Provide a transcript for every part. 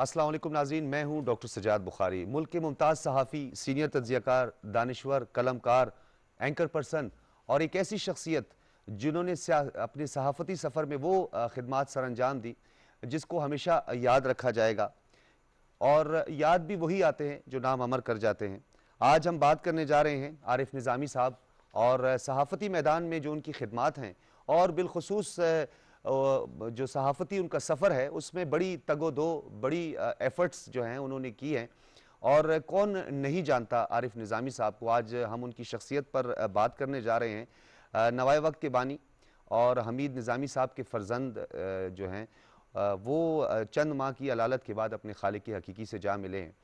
अस्सलाम वालेकुम नाज़रीन, मैं हूं डॉक्टर सजाद बुखारी। मुल्क के मुमताज़ सहाफ़ी, सीनियर तज्ज़ियाकार, दानिश्वर, कलमकार, एंकर पर्सन और एक ऐसी शख्सियत जिन्होंने अपने सहाफ़ती सफ़र में वो खिदमात सर अंजाम दी जिसको हमेशा याद रखा जाएगा, और याद भी वही आते हैं जो नाम अमर कर जाते हैं। आज हम बात करने जा रहे हैं आरिफ निज़ामी साहब और सहाफ़ती मैदान में जो उनकी खिदमात हैं, और बिलखुसूस जो सहाफ़ती उनका सफ़र है उसमें बड़ी तगो-दो, बड़ी एफ़र्ट्स जो हैं उन्होंने की हैं। और कौन नहीं जानता आरिफ निज़ामी साहब को। आज हम उनकी शख्सियत पर बात करने जा रहे हैं। नवाए वक्त के बानी और हमीद निज़ामी साहब के फ़र्जंद जो हैं वो चंद माह की अलालत के बाद अपने खालिक हकीकी से जा मिले हैं।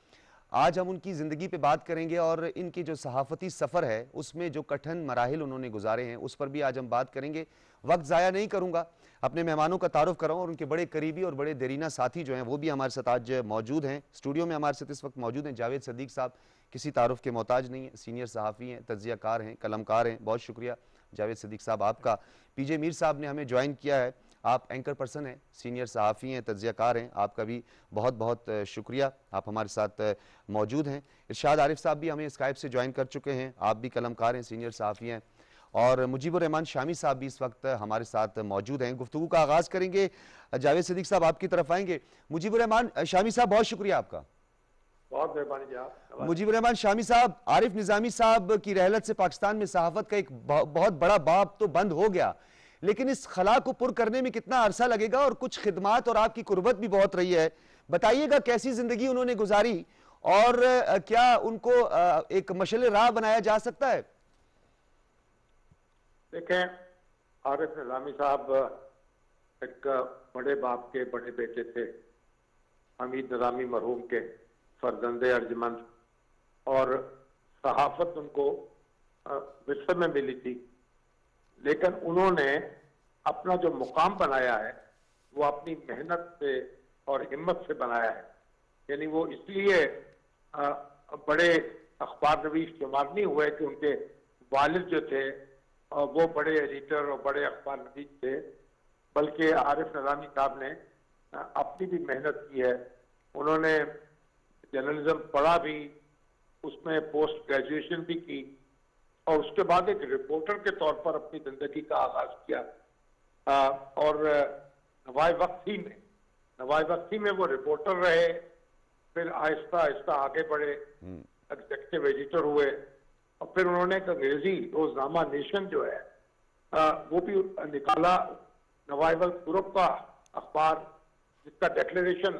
आज हम उनकी ज़िंदगी पे बात करेंगे और इनकी जो सहाफ़ती सफ़र है उसमें जो कठिन मराहिल उन्होंने गुजारे हैं उस पर भी आज हम बात करेंगे। वक्त ज़ाया नहीं करूँगा, अपने मेहमानों का तारुफ़ कराऊँ और उनके बड़े करीबी और बड़े देरीना साथी जो हैं वो भी हमारे साथ आज मौजूद हैं। स्टूडियो में हमारे साथ इस वक्त मौजूद हैं जावेद सदीक साहब। किसी तारुफ़ के मोहताज नहीं है, सीनियर सहाफ़ी हैं, तज्ज़ियाकार हैं, कलमकार हैं। बहुत शुक्रिया जावेद सदीक साहब आपका। पीजे मीर साहब ने हमें ज्वाइन किया है। आप एंकर पर्सन हैं, सीनियर सहाफ़ी हैं, तज्ज़ियाकार हैं। आपका भी बहुत बहुत शुक्रिया, आप हमारे साथ मौजूद हैं। इरशाद आरिफ साहब भी हमें स्काइप से ज्वाइन कर चुके हैं। आप भी कलमकार हैं, सीनियर सहाफ़ी हैं। और मुजीबुर रहमान शामी साहब भी इस वक्त हमारे साथ मौजूद हैं। गुफ्तगू का आगाज़ करेंगे। जावेद सदीक साहब आपकी तरफ आएंगे। मुजीबुर रहमान शामी साहब, बहुत शुक्रिया आपका। बहुत मेहरबानी जी। मुजीबुर रहमान शामी साहब, आरिफ निज़ामी साहब की रहलत से पाकिस्तान में सहाफ़त का एक बहुत बड़ा बाब तो बंद हो गया, लेकिन इस खला को पुर करने में कितना अरसा लगेगा, और कुछ खिदमात और आपकी कुर्बत भी बहुत रही है। बताइएगा कैसी जिंदगी उन्होंने गुजारी और क्या उनको एक मशले राह बनाया जा सकता है? देखें, आरिफ निज़ामी साहब एक बड़े बाप के बड़े बेटे थे। हमीद निज़ामी मरहूम के फर्जंदे अर्जमंद, और सहाफत उनको विरसे में मिली थी, लेकिन उन्होंने अपना जो मुकाम बनाया है वो अपनी मेहनत से और हिम्मत से बनाया है। यानी वो इसलिए बड़े अखबार नवीस शुमार नहीं हुए कि उनके वालिद जो थे वो बड़े एडिटर और बड़े अखबार नवीस थे, बल्कि आरिफ निज़ामी साहब ने अपनी भी मेहनत की है। उन्होंने जर्नलिज्म पढ़ा भी, उसमें पोस्ट ग्रेजुएशन भी की, और उसके बाद एक रिपोर्टर के तौर पर अपनी जिंदगी का आगाज किया। और नवाए वक्ती में वो रिपोर्टर रहे, फिर आहिस्ता आहिस्ता आगे बढ़े, एग्जीक्यूटिव एडिटर हुए, और फिर उन्होंने एक अंग्रेजी रोजनामा नेशन जो है वो भी निकाला। नवाए वक्त यूरोप का अखबार, जिसका डिक्लेरेशन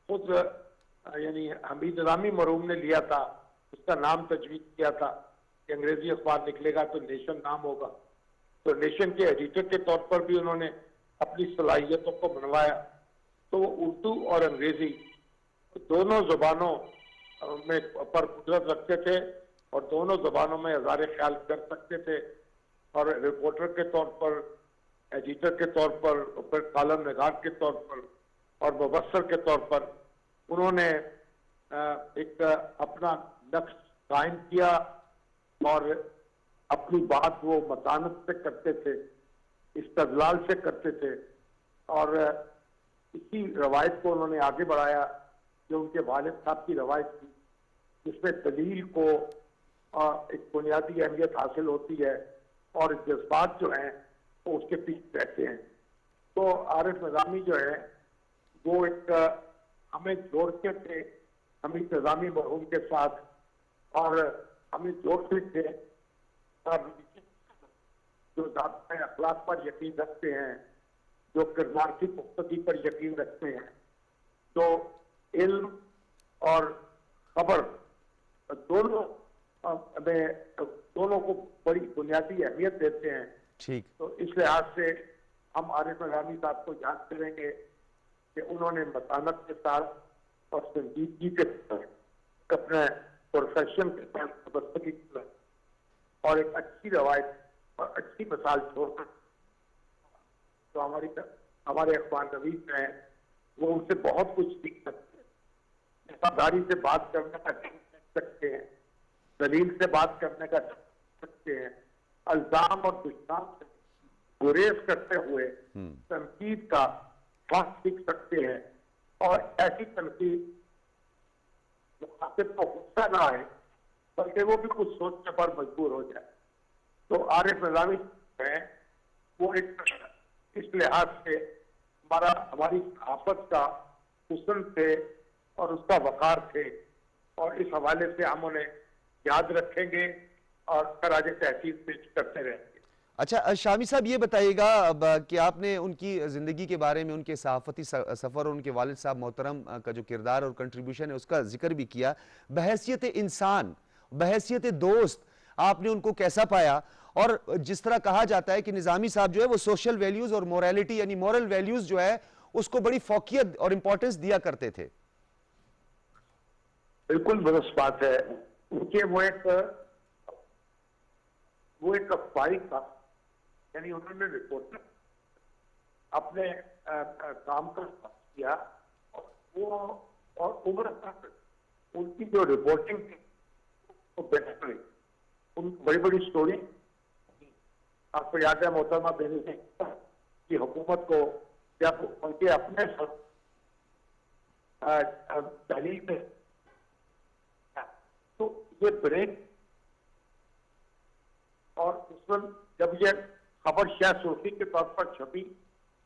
खुद यानी हमीद निज़ामी मरहूम ने लिया था, उसका नाम तजवीज़ किया था कि अंग्रेजी अखबार निकलेगा तो नेशन नाम होगा। तो नेशन के एडिटर के तौर पर भी उन्होंने अपनी सलाहियतों को बनवाया। तो वो उर्दू और अंग्रेजी दोनों जुबानों में पर कुदरत रखते थे, और दोनों जुबानों में इज़हार ख्याल कर सकते थे। और रिपोर्टर के तौर पर, एडिटर के तौर पर, फिर कॉलम निगार के तौर पर और मुबस्सर के तौर पर उन्होंने एक अपना लक्ष्य कायम किया, और अपनी बात वो मतानत से करते थे, इस्तदलाल से करते थे, और इसी रवायत को उन्होंने आगे बढ़ाया जो उनके वालिद साहब की रवायत थी, जिसमें दलील को एक बुनियादी अहमियत हासिल होती है और जज्बात जो हैं वो उसके पीछे रहते हैं। तो आरिफ निज़ामी जो है वो एक हमें जोड़ते थे हमीद निज़ामी मरहूम के साथ, और हमें जोड़ते थे जो ज़ात अखलाक पर यकीन रखते हैं, जो किरदार की पुख्तगी पर यकीन रखते हैं, जो इल्म और खबर दोनों को बड़ी बुनियादी अहमियत देते हैं। ठीक। तो इस लिहाज से हम आरिफ निज़ामी साहब को याद करेंगे कि उन्होंने मतानत के साथ और संजीदगी के साथ अपने प्रोफेशन के साथ वस्तगी और एक अच्छी रवायत और अच्छी मिसाल छोड़कर, तो हमारे अखबार नवीस हैं वो उनसे बहुत कुछ सीख सकते हैं। ईमानदारी से बात करने का सीख सकते हैं, दलील से बात करने का सीख सकते हैं, अल्जाम और दुश्मन से गुरेज करते हुए तनकीद का फर्क सीख सकते हैं, और ऐसी तनकीद मुखातिब को गुस्सा ना आए बल्कि वो भी कुछ सोचने पर मजबूर हो जाए। तो आरिफ निजामी है वो एक इस लिहाज से हमारी सहाफत का हुस्न थे और उसका वकार थे, और इस हवाले से हम उन्हें याद रखेंगे और खराज तहसीन पेश करते रहेंगे। अच्छा शामी साहब, ये बताइएगा अब कि आपने उनकी ज़िंदगी के बारे में, उनके सहाफ़ती सफ़र और उनके वालिद साहब मोहतरम का जो किरदार और कंट्रीब्यूशन है उसका जिक्र भी किया। बहैसियत इंसान, बहैसियत दोस्त, आपने उनको कैसा पाया? और जिस तरह कहा जाता है कि निज़ामी साहब जो है वो सोशल वैल्यूज़ और मोरालिटी यानी मॉरल वैल्यूज़ जो है उसको बड़ी फोकियत और इंपॉर्टेंस दिया करते थे। बिल्कुल दुरुस्त बात है। उनके वो एक अखबारी का, यानी उन्होंने रिपोर्टर अपने काम का किया, वो और उम्र तक उनकी जो रिपोर्टिंग थी वो बेहतर रही। उन बड़ी बड़ी स्टोरी, आपको याद है मोहतरमा बेनज़ीर की हुकूमत को जब उनके अपने दलील पे तो ये ब्रेक, और उसमें जब ये खबर शायद सुर्खी के तौर पर छपी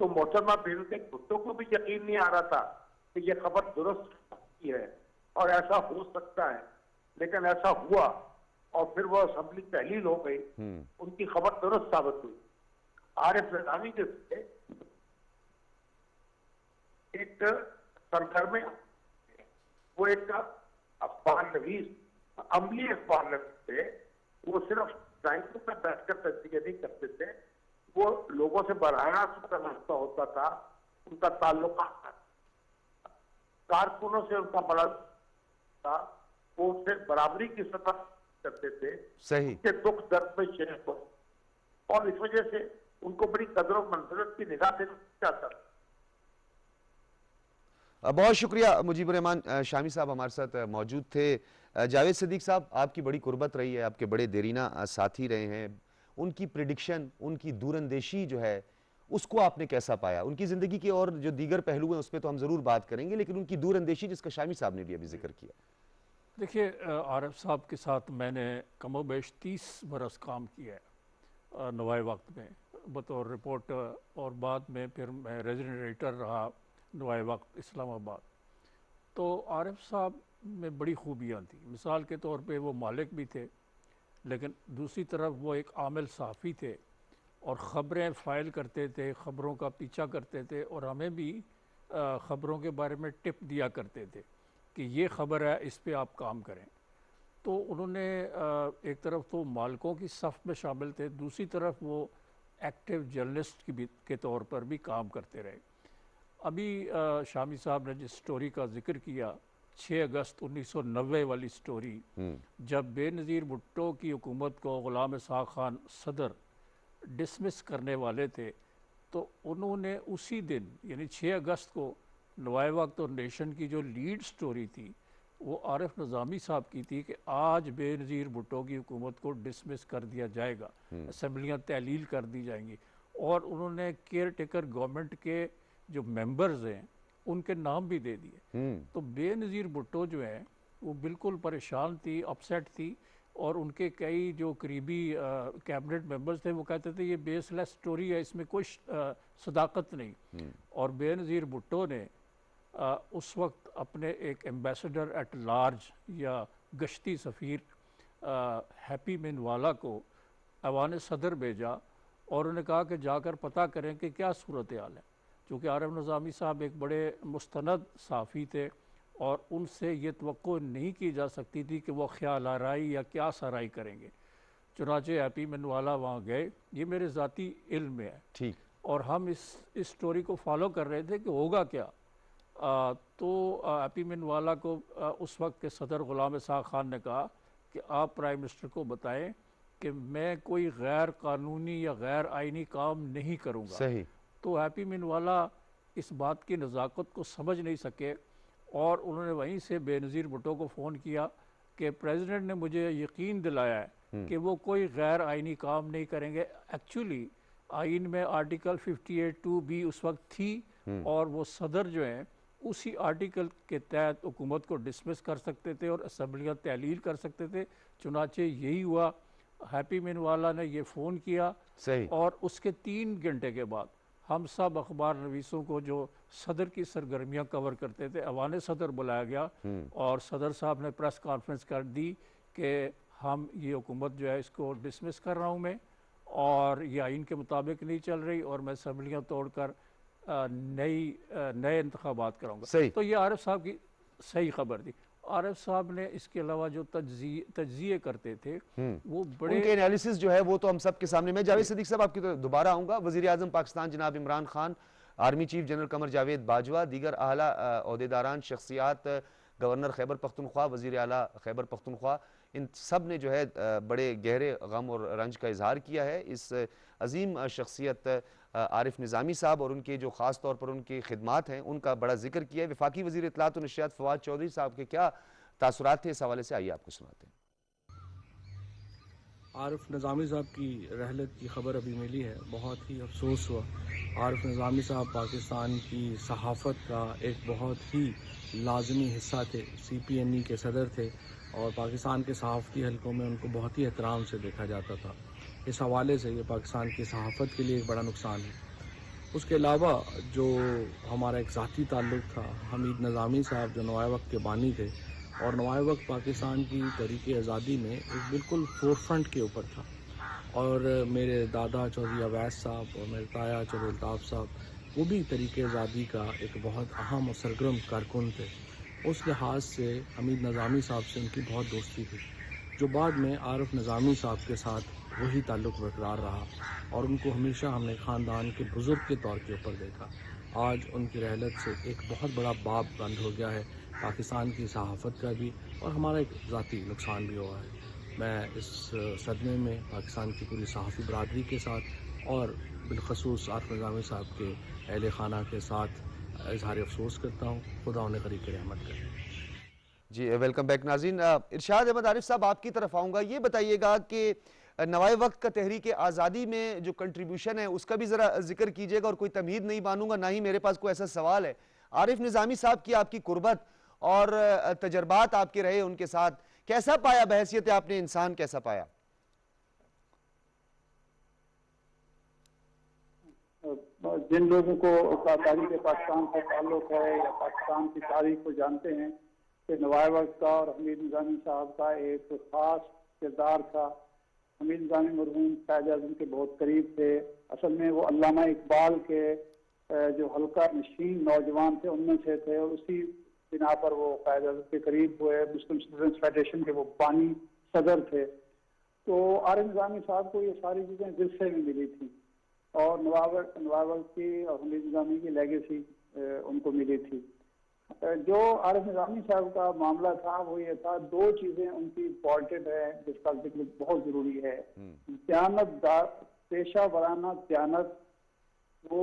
तो मोहतरमा बेनज़ीर भुट्टो को भी यकीन नहीं आ रहा था कि ये खबर दुरुस्त है और ऐसा हो सकता है, लेकिन ऐसा हुआ और फिर वो असेंबली तहलील हो गई, उनकी खबर दुरुस्त साबित हुई। आरिफ निजामी के एक सरगर्म, वो एक अखबार नवीस, अमली अखबार नवीस थे। वो सिर्फ बैंकों पर बैठकर तस्दीक नहीं करते थे, वो लोगों से बराह रास्त रास्ता होता था, उनका ताल्लुक कारकुनों से उनका बड़ा था, वो उससे बराबरी की सतह करते थे, सही के दुख दर्द में शेयर हो, और इस वजह से उनको बड़ी कदर और मंजरत की निगाह से चाहता था। बहुत शुक्रिया मुजीबुर रहमान शामी साहब हमारे साथ मौजूद थे। जावेद सिद्दीक साहब, आपकी बड़ी कुर्बत रही है, आपके बड़े देरीना साथी रहे हैं। उनकी प्रिडिक्शन, उनकी दूरंदेशी जो है उसको आपने कैसा पाया? उनकी ज़िंदगी के और जो दीगर पहलू हैं उस पर तो हम ज़रूर बात करेंगे, लेकिन उनकी दूरंदेशी जिसका शामी साहब ने भी अभी जिक्र किया। देखिए, आरिफ साहब के साथ मैंने कमोबेश 30 बरस काम किया है नवाए वक्त में बतौर रिपोर्टर, और बाद में फिर मैं रेजिडेंट एडिटर रहा नवाए वक्त इस्लामाबाद। तो आरिफ साहब में बड़ी खूबियाँ थी। मिसाल के तौर पे वो मालिक भी थे, लेकिन दूसरी तरफ वो एक आमिल सहाफ़ी थे और ख़बरें फ़ाइल करते थे, ख़बरों का पीछा करते थे, और हमें भी ख़बरों के बारे में टिप दिया करते थे कि ये ख़बर है, इस पे आप काम करें। तो उन्होंने एक तरफ तो मालिकों की सफ़ में शामिल थे, दूसरी तरफ वो एक्टिव जर्नलिस्ट के तौर पर भी काम करते रहे। अभी शामी साहब ने जिस स्टोरी का जिक्र किया, 6 अगस्त 1990 वाली स्टोरी, जब बेनज़ीर भुट्टो की हुकूमत को ग़ुलाम इसहाक़ खान सदर डिसमिस करने वाले थे, तो उन्होंने उसी दिन यानी 6 अगस्त को नवाए वक्त और नेशन की जो लीड स्टोरी थी वो आरिफ निज़ामी साहब की थी कि आज बेनज़ीर भुट्टो की हुकूमत को डिसमिस कर दिया जाएगा, असम्बलियाँ तहलील कर दी जाएंगी, और उन्होंने केयर टेकर गवर्नमेंट के जो मेंबर्स हैं उनके नाम भी दे दिए। तो बेनज़ीर भुट्टो जो है वो बिल्कुल परेशान थी, अपसेट थी, और उनके कई जो करीबी कैबिनेट मेंबर्स थे वो कहते थे ये बेसलेस स्टोरी है, इसमें कोई सदाकत नहीं। और बेनज़ीर भुट्टो ने उस वक्त अपने एक एम्बेसडर एट लार्ज या गश्ती सफ़ीर हैप्पी मिनवाला को ऐवान सदर भेजा और उन्होंने कहा कि जाकर पता करें कि क्या सूरत हाल है, क्योंकि आरिफ निज़ामी साहब एक बड़े मुस्तनद साफ़ी थे और उनसे ये तवक्को नहीं की जा सकती थी कि वो ख्याल आराई या क्या सराई करेंगे। चुनाचे हैप्पी मिनवाला वहाँ गए, ये मेरे ज़ाती इल्म में है, ठीक, और हम इस स्टोरी को फॉलो कर रहे थे कि होगा क्या। तो हैप्पी मिनवाला को उस वक्त के सदर ग़ुलाम इसहाक़ खान ने कहा कि आप प्राइम मिनिस्टर को बताएं कि मैं कोई गैर कानूनी या गैर आइनी काम नहीं करूँगा। सही। तो हैप्पी मिनवाला इस बात की नज़ाकत को समझ नहीं सके और उन्होंने वहीं से बेनज़ीर भुट्टो को फ़ोन किया कि प्रेसिडेंट ने मुझे यकीन दिलाया है कि वो कोई गैर आइनी काम नहीं करेंगे। एक्चुअली आइन में आर्टिकल 58(2) भी उस वक्त थी और वो सदर जो हैं उसी आर्टिकल के तहत हुकूमत को डिसमिस कर सकते थे और असम्बलियाँ तहलील कर सकते थे। चुनाचे यही हुआ। हैप्पी मिनवाला ने ये फ़ोन किया सही। और उसके 3 घंटे के बाद हम सब अखबार नवीसों को जो सदर की सरगर्मियाँ कवर करते थे, अवान सदर बुलाया गया और सदर साहब ने प्रेस कॉन्फ्रेंस कर दी कि हम ये हुकूमत जो है इसको डिसमिस कर रहा हूँ मैं, और ये आइन के मुताबिक नहीं चल रही और मैं असम्बलियाँ तोड़कर नए इंतखाबात कराऊंगा। सही। तो ये आरिफ साहब की सही खबर थी। आरिफ साहब ने इसके अलावा जो तज्जिए करते थे वो बड़े, उनके एनालिसिस जो है वो तो हम सब के सामने। मैं जावेद सिद्दीकी साहब आपकी तो दोबारा आऊंगा। वजीर आजम पाकिस्तान जनाब Imran Khan, army chief general Qamar Javed Bajwa, दीगर आला ओहदेदारान, शख्सियात, गवर्नर खैबर पख्तूनख्वा, वजीर आला खैबर पख्तूनख्वा, इन सब ने जो है बड़े गहरे गम और रंज का इजहार किया है इस अजीम शख्सियत आरिफ निज़ामी साहब और उनके जो ख़ास तौर पर उनकी खिदमात हैं उनका बड़ा जिक्र किया है। वफाकी वज़ीर इत्तलात व नशियात फवाद चौधरी साहब के क्या तासुरात थे इस हवाले से, आइए आपको सुनाते हैं। आरिफ निज़ामी साहब की रहलत की ख़बर अभी मिली है, बहुत ही अफसोस हुआ। आरिफ निज़ामी साहब पाकिस्तान की सहाफ़त का एक बहुत ही लाजमी हिस्सा थे। CPNE के सदर थे और पाकिस्तान के सहाफ़ती हलकों में उनको बहुत ही एहतराम से देखा जाता था। इस हवाले से ये पाकिस्तान की सहाफ़त के लिए एक बड़ा नुकसान है। उसके अलावा जो हमारा एक ज़ाती ताल्लुक़ था, हमीद निज़ामी साहब जो नवाए वक्त के बानी थे और नवाए वक्त पाकिस्तान की तहरीक आज़ादी में एक बिल्कुल फोरफ्रंट के ऊपर था, और मेरे दादा चौधरी अवैस साहब और मेरे ताया चौधरी अल्ताफ़ साहब वो भी तहरीक आज़ादी का एक बहुत अहम और सरगर्म कारकुन थे। उस लिहाज से हमीद निज़ामी साहब से उनकी बहुत दोस्ती थी, जो बाद में आरिफ निज़ामी साहब के साथ वही ताल्लुक़ बरकरार रहा और उनको हमेशा हमने ख़ानदान के बुज़ुर्ग के तौर के ऊपर देखा। आज उनकी रहलत से एक बहुत बड़ा बाब बंद हो गया है पाकिस्तान की सहाफ़त का भी, और हमारा एक ज़ाती नुकसान भी हुआ है। मैं इस सदमे में पाकिस्तान की पूरी सहाफ़ी बरादरी के साथ और बिलखसूस आरिफ निज़ामी साहब के अहल खाना के साथ इज़हार अफसोस करता हूँ। खुदा उन्हें करीब रहमत करे। जी वेलकम बैक नाज़रीन। इरशाद अहमद आरिफ साहब आपकी तरफ आऊँगा। ये बताइएगा कि नवाए वक्त का तहरीक आज़ादी में जो कंट्रीब्यूशन है उसका भी ज़रा जिक्र कीजिएगा, और कोई तमहीद नहीं मानूंगा, ना ही मेरे पास कोई ऐसा सवाल है। आरिफ निज़ामी साहब की आपकी कुर्बत और तजर्बात आपके रहे उनके साथ, कैसा पाया बहैसियत आपने इंसान, कैसा पाया? जिन लोगों को तारीख पाकिस्तान से ताल्लुक़ है या पाकिस्तान की तारीख को जानते हैं कि नवाए वक्त का और हमीद निज़ामी साहब का एक ख़ास किरदार था। हमीद निज़ामी मरहूम कायद आज़म के बहुत करीब थे। असल में वो अल्लामा इकबाल के जो हल्का नशीन नौजवान थे उनमें से थे, और उसी बिना पर वो कायद आज़म के करीब हुए। मुस्लिम स्टूडेंट्स फेडरेशन के वो बानी सदर थे। तो आरिफ निज़ामी साहब को ये सारी चीज़ें विरसे में मिली थी और नवाब की और हमीद निज़ामी की लेगेसी उनको मिली थी। जो आरिफ निज़ामी साहब का मामला था वो ये था, दो चीज़ें उनकी इम्पॉर्टेंट है जिसका जिक्र बहुत ज़रूरी है। दयानतदार, पेशा वराना दयानत। वो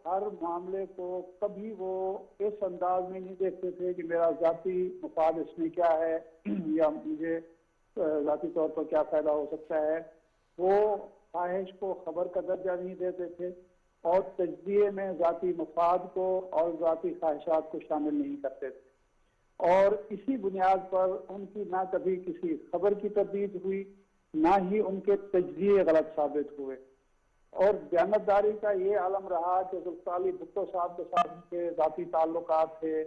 हर मामले को कभी वो इस अंदाज में नहीं देखते थे कि मेरा ज़ाती मफाद इसमें क्या है या मुझे ज़ाती तौर पर क्या फ़ायदा हो सकता है। वो ख्वाहिश को खबर का दर्जा नहीं देते थे और तजज़िये में ज़ाती मफाद को और ज़ाती ख्वाहिशात को शामिल नहीं करते थे, और इसी बुनियाद पर उनकी ना कभी किसी खबर की तरदीद हुई, ना ही उनके तजज़िये गलत साबित हुए। और दयानतदारी का ये आलम रहा कि ज़ुल्फ़िकार अली भुट्टो साहब के साथ उनके ज़ाती ताल्लुकात थे,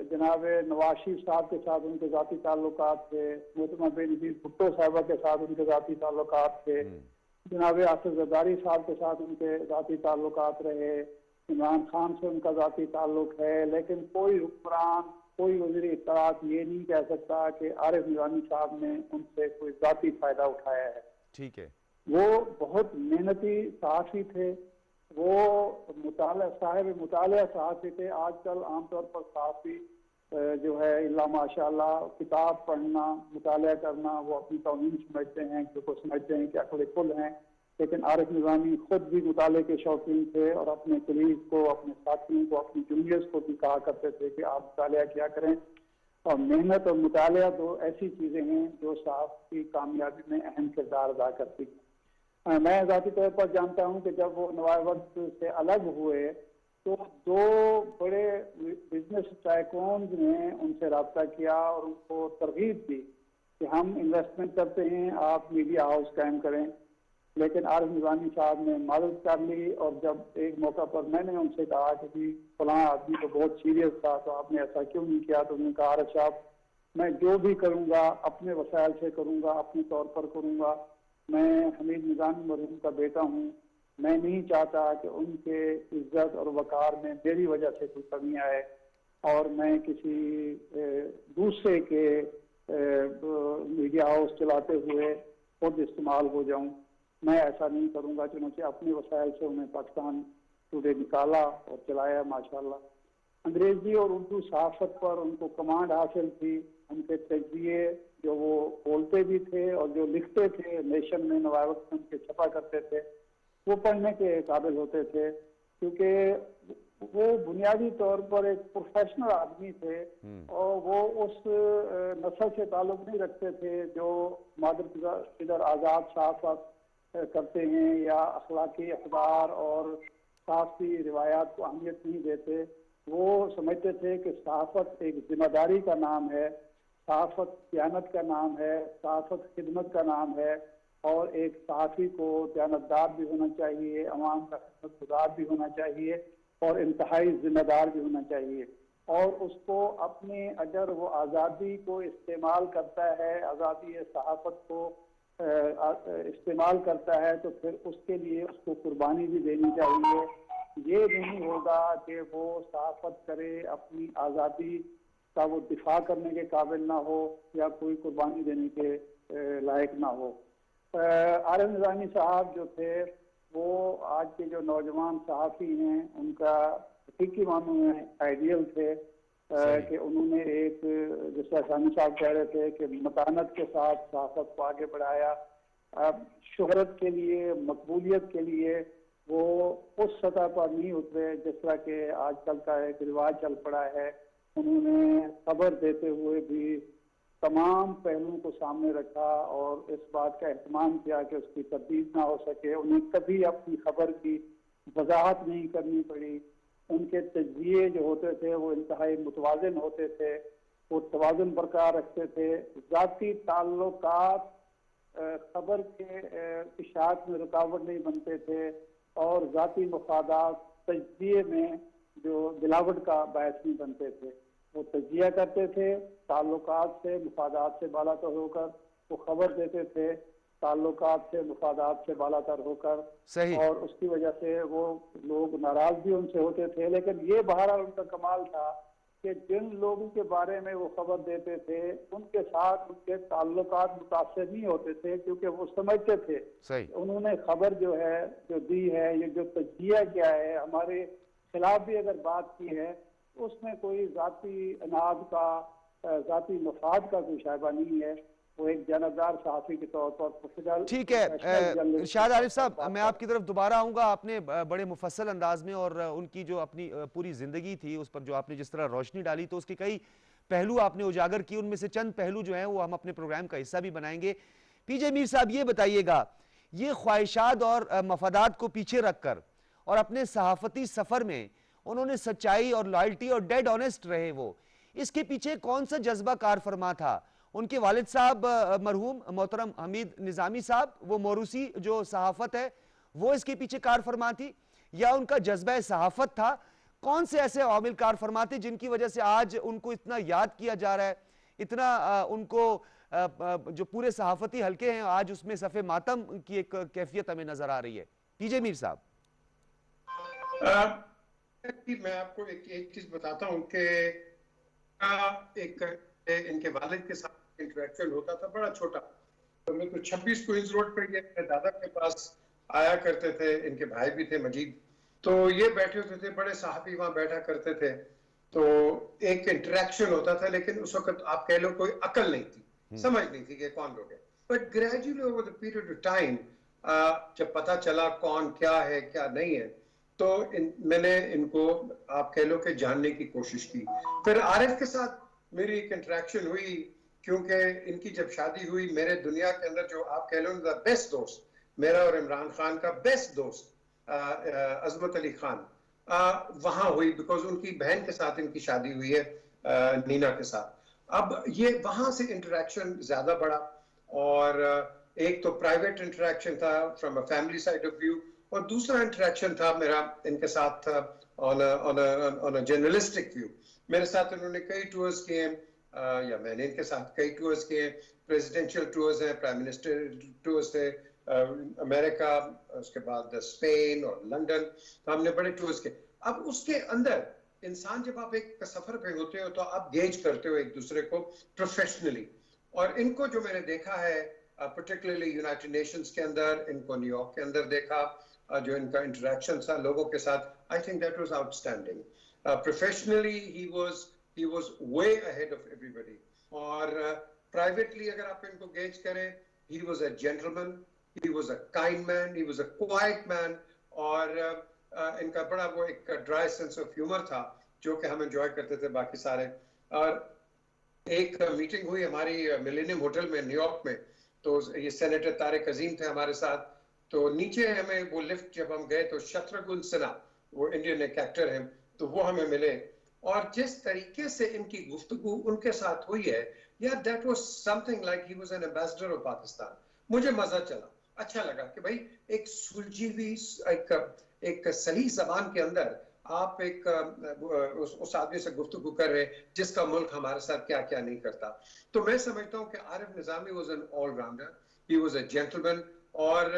जनाब नवाज शरीफ साहब के साथ उनके ज़ाती ताल्लुकात थे, मोहतरमा बेनज़ीर भुट्टो साहबा के साथ उनके ज़ाती ताल्लुकात थे, जनाब आसिफ ज़रदारी साहब के साथ उनके ज़ाती ताल्लुकात रहे, इमरान खान से उनका ज़ाती ताल्लुक है। लेकिन कोई हुक्मरान, कोई वज़ीर इत्तलात ये नहीं कह सकता कि आरिफ निज़ामी साहब ने उनसे कोई ज़ाती फ़ायदा उठाया है। ठीक है। वो बहुत मेहनती सहाफ़ी थे, वो साहिब मुतालिया सहाफ़ी थे। आजकल आमतौर पर सहाफ़ी जो है इल्ला माशाअल्लाह किताब पढ़ना, मुतालिया करना वो अपनी तौहीन समझते हैं, क्योंकि समझते हैं कि अक्ल कुल हैं। लेकिन आरिफ निज़ामी खुद भी मुताले के शौकीन थे और अपने कलीग को, अपने साथियों को, अपने जूनियर्स को भी कहा करते थे कि आप मुतालिया किया करें। और मेहनत और मुतालिया दो ऐसी चीज़ें हैं जो सहाफ़ी की कामयाबी में अहम किरदार अदा करती हैं। मैं ज़ाती तौर पर जानता हूँ कि जब वो नवाए वक्त से अलग हुए तो दो बड़े बिजनेस टाइकून्स ने उनसे रब्ता किया और उनको तरगीब दी कि हम इन्वेस्टमेंट करते हैं, आप मीडिया हाउस कायम करें। लेकिन आरिफ निज़ामी साहब ने मदद कर ली और जब एक मौका पर मैंने उनसे कहा कि फलां आदमी तो बहुत सीरियस था, तो आपने ऐसा क्यों नहीं किया, तो उन्होंने कहा आरिफ साहब मैं जो भी करूँगा अपने वसाइल से करूँगा, अपने तौर पर करूँगा। मैं हमीद निज़ामी मरहूम का बेटा हूँ, मैं नहीं चाहता कि उनके इज्जत और वक़ार में मेरी वजह से कोई कमी आए और मैं किसी दूसरे के मीडिया हाउस चलाते हुए खुद इस्तेमाल हो जाऊं। मैं ऐसा नहीं करूंगा। चुनांचे अपने वसाइल से उन्हें पाकिस्तान टुडे निकाला और चलाया माशाल्लाह। अंग्रेजी और उर्दू सहाफत पर उनको कमांड हासिल थी। उनके तजज़िये जो वो बोलते भी थे और जो लिखते थे नेशन में नवाब वक्त में उनके छपा करते थे, वो पढ़ने के काबिल होते थे, क्योंकि वो बुनियादी तौर पर एक प्रोफेशनल आदमी थे और वो उस नस्ल से ताल्लुक नहीं रखते थे जो मादर इधर आज़ाद सहाफत करते हैं या अखलाकी अखबार और साफ़ी रिवायात को अहमियत नहीं देते। वो समझते थे कि सहाफत एक जिम्मेदारी का नाम है, सहाफत दयानत का नाम है, सहाफत खिदमत का नाम है और एक सहाफ़ी को दयानतदार भी होना चाहिए, अवाम का खिदमतगुजार भी होना चाहिए और इंतहाई जिम्मेदार भी होना चाहिए। और उसको अपने अगर वो आज़ादी को इस्तेमाल करता है, आज़ादी सहाफत को इस्तेमाल करता है, तो फिर उसके लिए उसको कुर्बानी भी देनी चाहिए। ये नहीं होगा कि वो सहाफत करे, अपनी आज़ादी का वो दिफा करने के काबिल ना हो या कोई कुर्बानी देने के लायक ना हो। आरिफ निज़ामी साहब जो थे वो आज के जो नौजवान सहाफ़ी हैं उनका हकीकी मानों में आइडियल थे कि उन्होंने एक, जैसा सानी साहब कह रहे थे कि मतानत के साथ सहाफत को आगे बढ़ाया। अब शोहरत के लिए, मकबूलियत के लिए वो उस सतह पर नहीं उतरे जिस तरह के आजकल का एक रिवाज चल पड़ा है। उन्होंने खबर देते हुए भी तमाम पहलुओं को सामने रखा और इस बात का एहतमाम किया कि उसकी तब्दील ना हो सके। उन्हें कभी अपनी खबर की वजाहत नहीं करनी पड़ी। उनके तजज़िये जो होते थे वो इंतहाई मुतवाज़िन होते थे, वो तवाज़ुन बरकरार रखते थे। ज़ाती ताल्लुकात खबर के इशाअत में रुकावट नहीं बनते थे और ज़ाती मफादात तजज़िये में जो गिलावट का बायस नहीं बनते थे। वो तजिया करते थे, ताल्लुकात से मुफादात से बालातर होकर वो खबर देते थे, ताल्लुकात से मुफादात से बालातर होकर। सही। और उसकी वजह से वो लोग नाराज भी उनसे होते थे। लेकिन ये बहरहाल उनका कमाल था कि जिन लोगों के बारे में वो खबर देते थे उनके साथ उनके ताल्लुकात मुतासिर नहीं होते थे, क्योंकि वो समझते थे सही। उन्होंने खबर जो है जो दी है, ये जो तजिया किया है, हमारे खिलाफ भी अगर बात की है, उसमें कोई जाती अनाज का, जाती मफाद का कोई शायबा नहीं है। वो एक जानबदार सहाफ़ी के तौर पर प्रोफेशनल। ठीक है इरशाद आरिफ साहब, मैं आपकी तरफ दोबारा आऊँगा। आपने बड़े मुफस्सल अंदाज में और उनकी जो अपनी पूरी ज़िंदगी थी उस पर जो आपने जिस तरह रोशनी डाली, तो उसके कई पहलू आपने उजागर किए। उनमें से चंद पहलू जो हैं वो हम अपने प्रोग्राम का हिस्सा भी बनाएंगे। पीजे मीर साहब, ये बताइएगा, ये ख्वाहिशात और मफादात को पीछे रखकर और अपने सहाफ़ती सफ़र में उन्होंने सच्चाई और लॉयल्टी और डेड ऑनेस्ट रहे, वो इसके पीछे कौन सा जज्बा कार फरमा था? उनके वालिद साहब मरहूम मोहतरम हमीद निज़ामी साहब, वो मोरूसी जो सहाफ़त है वो इसके पीछे कार फरमा थी, या उनका जज्बा सहाफ़त था? कौन से ऐसे आमिल कार फरमा थे जिनकी वजह से आज उनको इतना याद किया जा रहा है, इतना उनको जो पूरे सहाफ़ती हल्के हैं आज उसमें सफ़े मातम की एक कैफियत हमें नजर आ रही है? पीजे मीर साहब। मैं आपको एक चीज बताता हूँ कि इनके वालिद के साथ इंटरेक्शन होता था बड़ा छोटा। तो मैं तो 26 क्वींस रोड पर ये मेरे दादा के पास आया करते थे, इनके भाई भी थे मजीद, तो ये बैठे होते थे, बड़े साहबी वहां बैठा करते थे, तो एक इंटरेक्शन होता था। लेकिन उस वक्त आप कह लो कोई अकल नहीं थी, समझ नहीं थी कि कौन लोग है। But gradually over the period of time जब पता चला कौन क्या है क्या नहीं है, तो मैंने इनको आप कह लो कि जानने की कोशिश की। फिर आरिफ के साथ मेरी एक इंटरेक्शन हुई, क्योंकि इनकी जब शादी हुई, मेरे दुनिया के अंदर जो आप कह लो द बेस्ट दोस्त, मेरा और इमरान खान का बेस्ट दोस्त अजमत अली खान, वहां हुई, बिकॉज उनकी बहन के साथ इनकी शादी हुई है, नीना के साथ। अब ये वहां से इंटरेक्शन ज्यादा बढ़ा, और एक तो प्राइवेट इंटरेक्शन था from a family side of view, और दूसरा इंटरेक्शन था मेरा इनके साथ ऑन अ जर्नलिस्टिक व्यू। मेरे साथ इन्होंने कई टूर्स किए, या मैंने इनके साथ कई टूर्स किए, प्रेसिडेंशियल टूर्स हैं, प्राइम मिनिस्टर टूर्स थे, अमेरिका, उसके बाद स्पेन और लंदन, तो हमने बड़े टूर्स किए। अब उसके अंदर इंसान जब आप एक सफर पे होते हो तो आप गेज करते हो एक दूसरे को प्रोफेशनली, और इनको जो मैंने देखा है पर्टिकुलरली यूनाइटेड नेशंस के अंदर, इनको न्यूयॉर्क के अंदर देखा, जो इनका इंटरेक्शन था लोगों के साथ, I think that was outstanding. Professionally he was way ahead of everybody, और प्राइवेटली अगर आप इनको गेज करें, ही was a gentleman, he was a kind man, he was a quiet man, और इनका बड़ा वो एक ड्राई सेंस ऑफ ह्यूमर था जो कि हम एंजॉय करते थे बाकी सारे। और एक मीटिंग हुई हमारी मिलेनियम होटल में न्यूयॉर्क में, तो ये सेनेटर तारिक अजीम थे हमारे साथ, तो नीचे हमें वो लिफ्ट जब हम गए तो शत्रुघ्न सिन्हा, वो इंडियन एक एक्टर हैं, तो वो हमें मिले, और जिस तरीके से इनकी गुफ्तगू उनके साथ हुई है, यार that was something like he was an ambassador of Pakistan. मुझे मजा चला, अच्छा लगा कि भाई एक सुलझी हुई एक सही जबान के अंदर आप एक उस आदमी से गुफ्तगू कर रहे हैं जिसका मुल्क हमारे साथ क्या क्या नहीं करता। तो मैं समझता हूँ कि Arif Nizami was an allrounder, he was a gentleman. और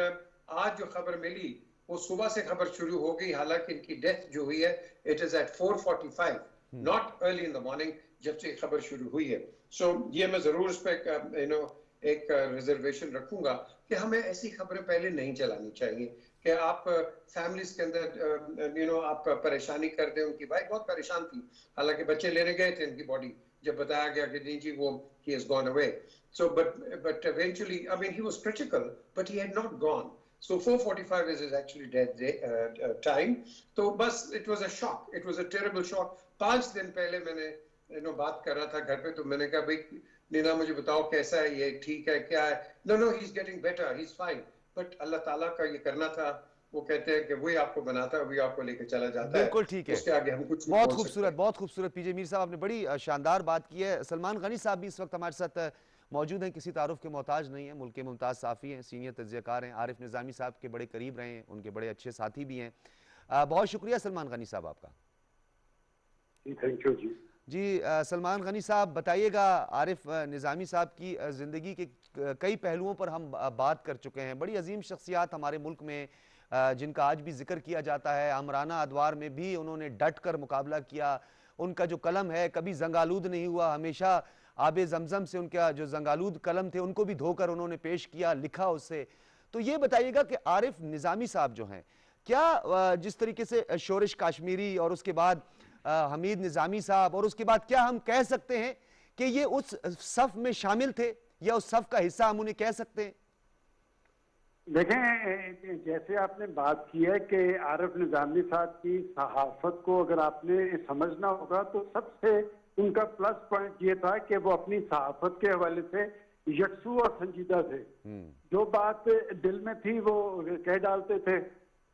आज जो खबर मिली वो सुबह से खबर शुरू हो गई, हालांकि इनकी डेथ जो हुई है it is at 4:45, not early in the morning, जब से खबर शुरू हुई है। सो ये मैं जरूर इस पर एक रिजर्वेशन रखूंगा कि हमें ऐसी खबरें पहले नहीं चलानी चाहिए कि आप फैमिलीज के अंदर आप परेशानी कर दें। उनकी वाइफ बहुत परेशान थी, हालांकि बच्चे लेने गए थे, इनकी बॉडी जब बताया गया कि नहीं जी वो he has gone away, so but eventually I mean he was critical but he had not gone, so 4:45 is his actually death time. तो बस it was a shock, it was a terrible shock। 5 दिन पहले मैंने बात कर रहा था घर पे, तो मैंने कहा भाई नीना मुझे बताओ कैसा है ये, ठीक है क्या है? No he is getting better, he is fine, but Allah Taala का ये करना था। वो कहते हैं कि वही आपको बनाता है, वही आपको लेके चला जाता है। बिल्कुल ठीक है, उसके आगे हम कुछ बहुत खूबसूरत, बहुत खूबसूरत। पीजे मीर साहब आपने बड़ी शानदार बात की है। सलमान गनी साहब भी इस वक्त हमारे साथ मौजूद हैं, किसी तारुफ के मोहताज नहीं है, मुल्क के मुमताज़ साफ़ी हैं, सीनियर तज्ज़ियाकार हैं, आरिफ निज़ामी साहब के बड़े करीब रहे हैं, उनके बड़े अच्छे साथी भी हैं। बहुत शुक्रिया सलमान गनी साहब आपका। थैंक यू जी। जी सलमान गनी साहब बताइएगा, आरिफ निज़ामी साहब की ज़िंदगी के कई पहलुओं पर हम बात कर चुके हैं। बड़ी अजीम शख्सियात हमारे मुल्क में जिनका आज भी जिक्र किया जाता है। आमराना अदवार में भी उन्होंने डट कर मुकाबला किया। उनका जो कलम है कभी जंगालूद नहीं हुआ, हमेशा आबे जमजम से उनका जो जंगालूद कलम थे उनको भी धोकर उन्होंने पेश किया, लिखा उससे। तो ये बताइएगा कि आरिफ निज़ामी साहब जो हैं, क्या जिस तरीके से शोरिश काश्मीरी और उसके बाद हमीद निज़ामी साहब, और उसके बाद क्या हम कह सकते हैं कि ये उस सफ में शामिल थे या उस सफ का हिस्सा हम उन्हें कह सकते हैं? देखें, जैसे आपने बात की है कि आरिफ निज़ामी साहब की सहाफत को अगर आपने समझना होगा तो सबसे उनका प्लस पॉइंट ये था कि वो अपनी सहाफत के हवाले से यकसू और संजीदा थे। जो बात दिल में थी वो कह डालते थे।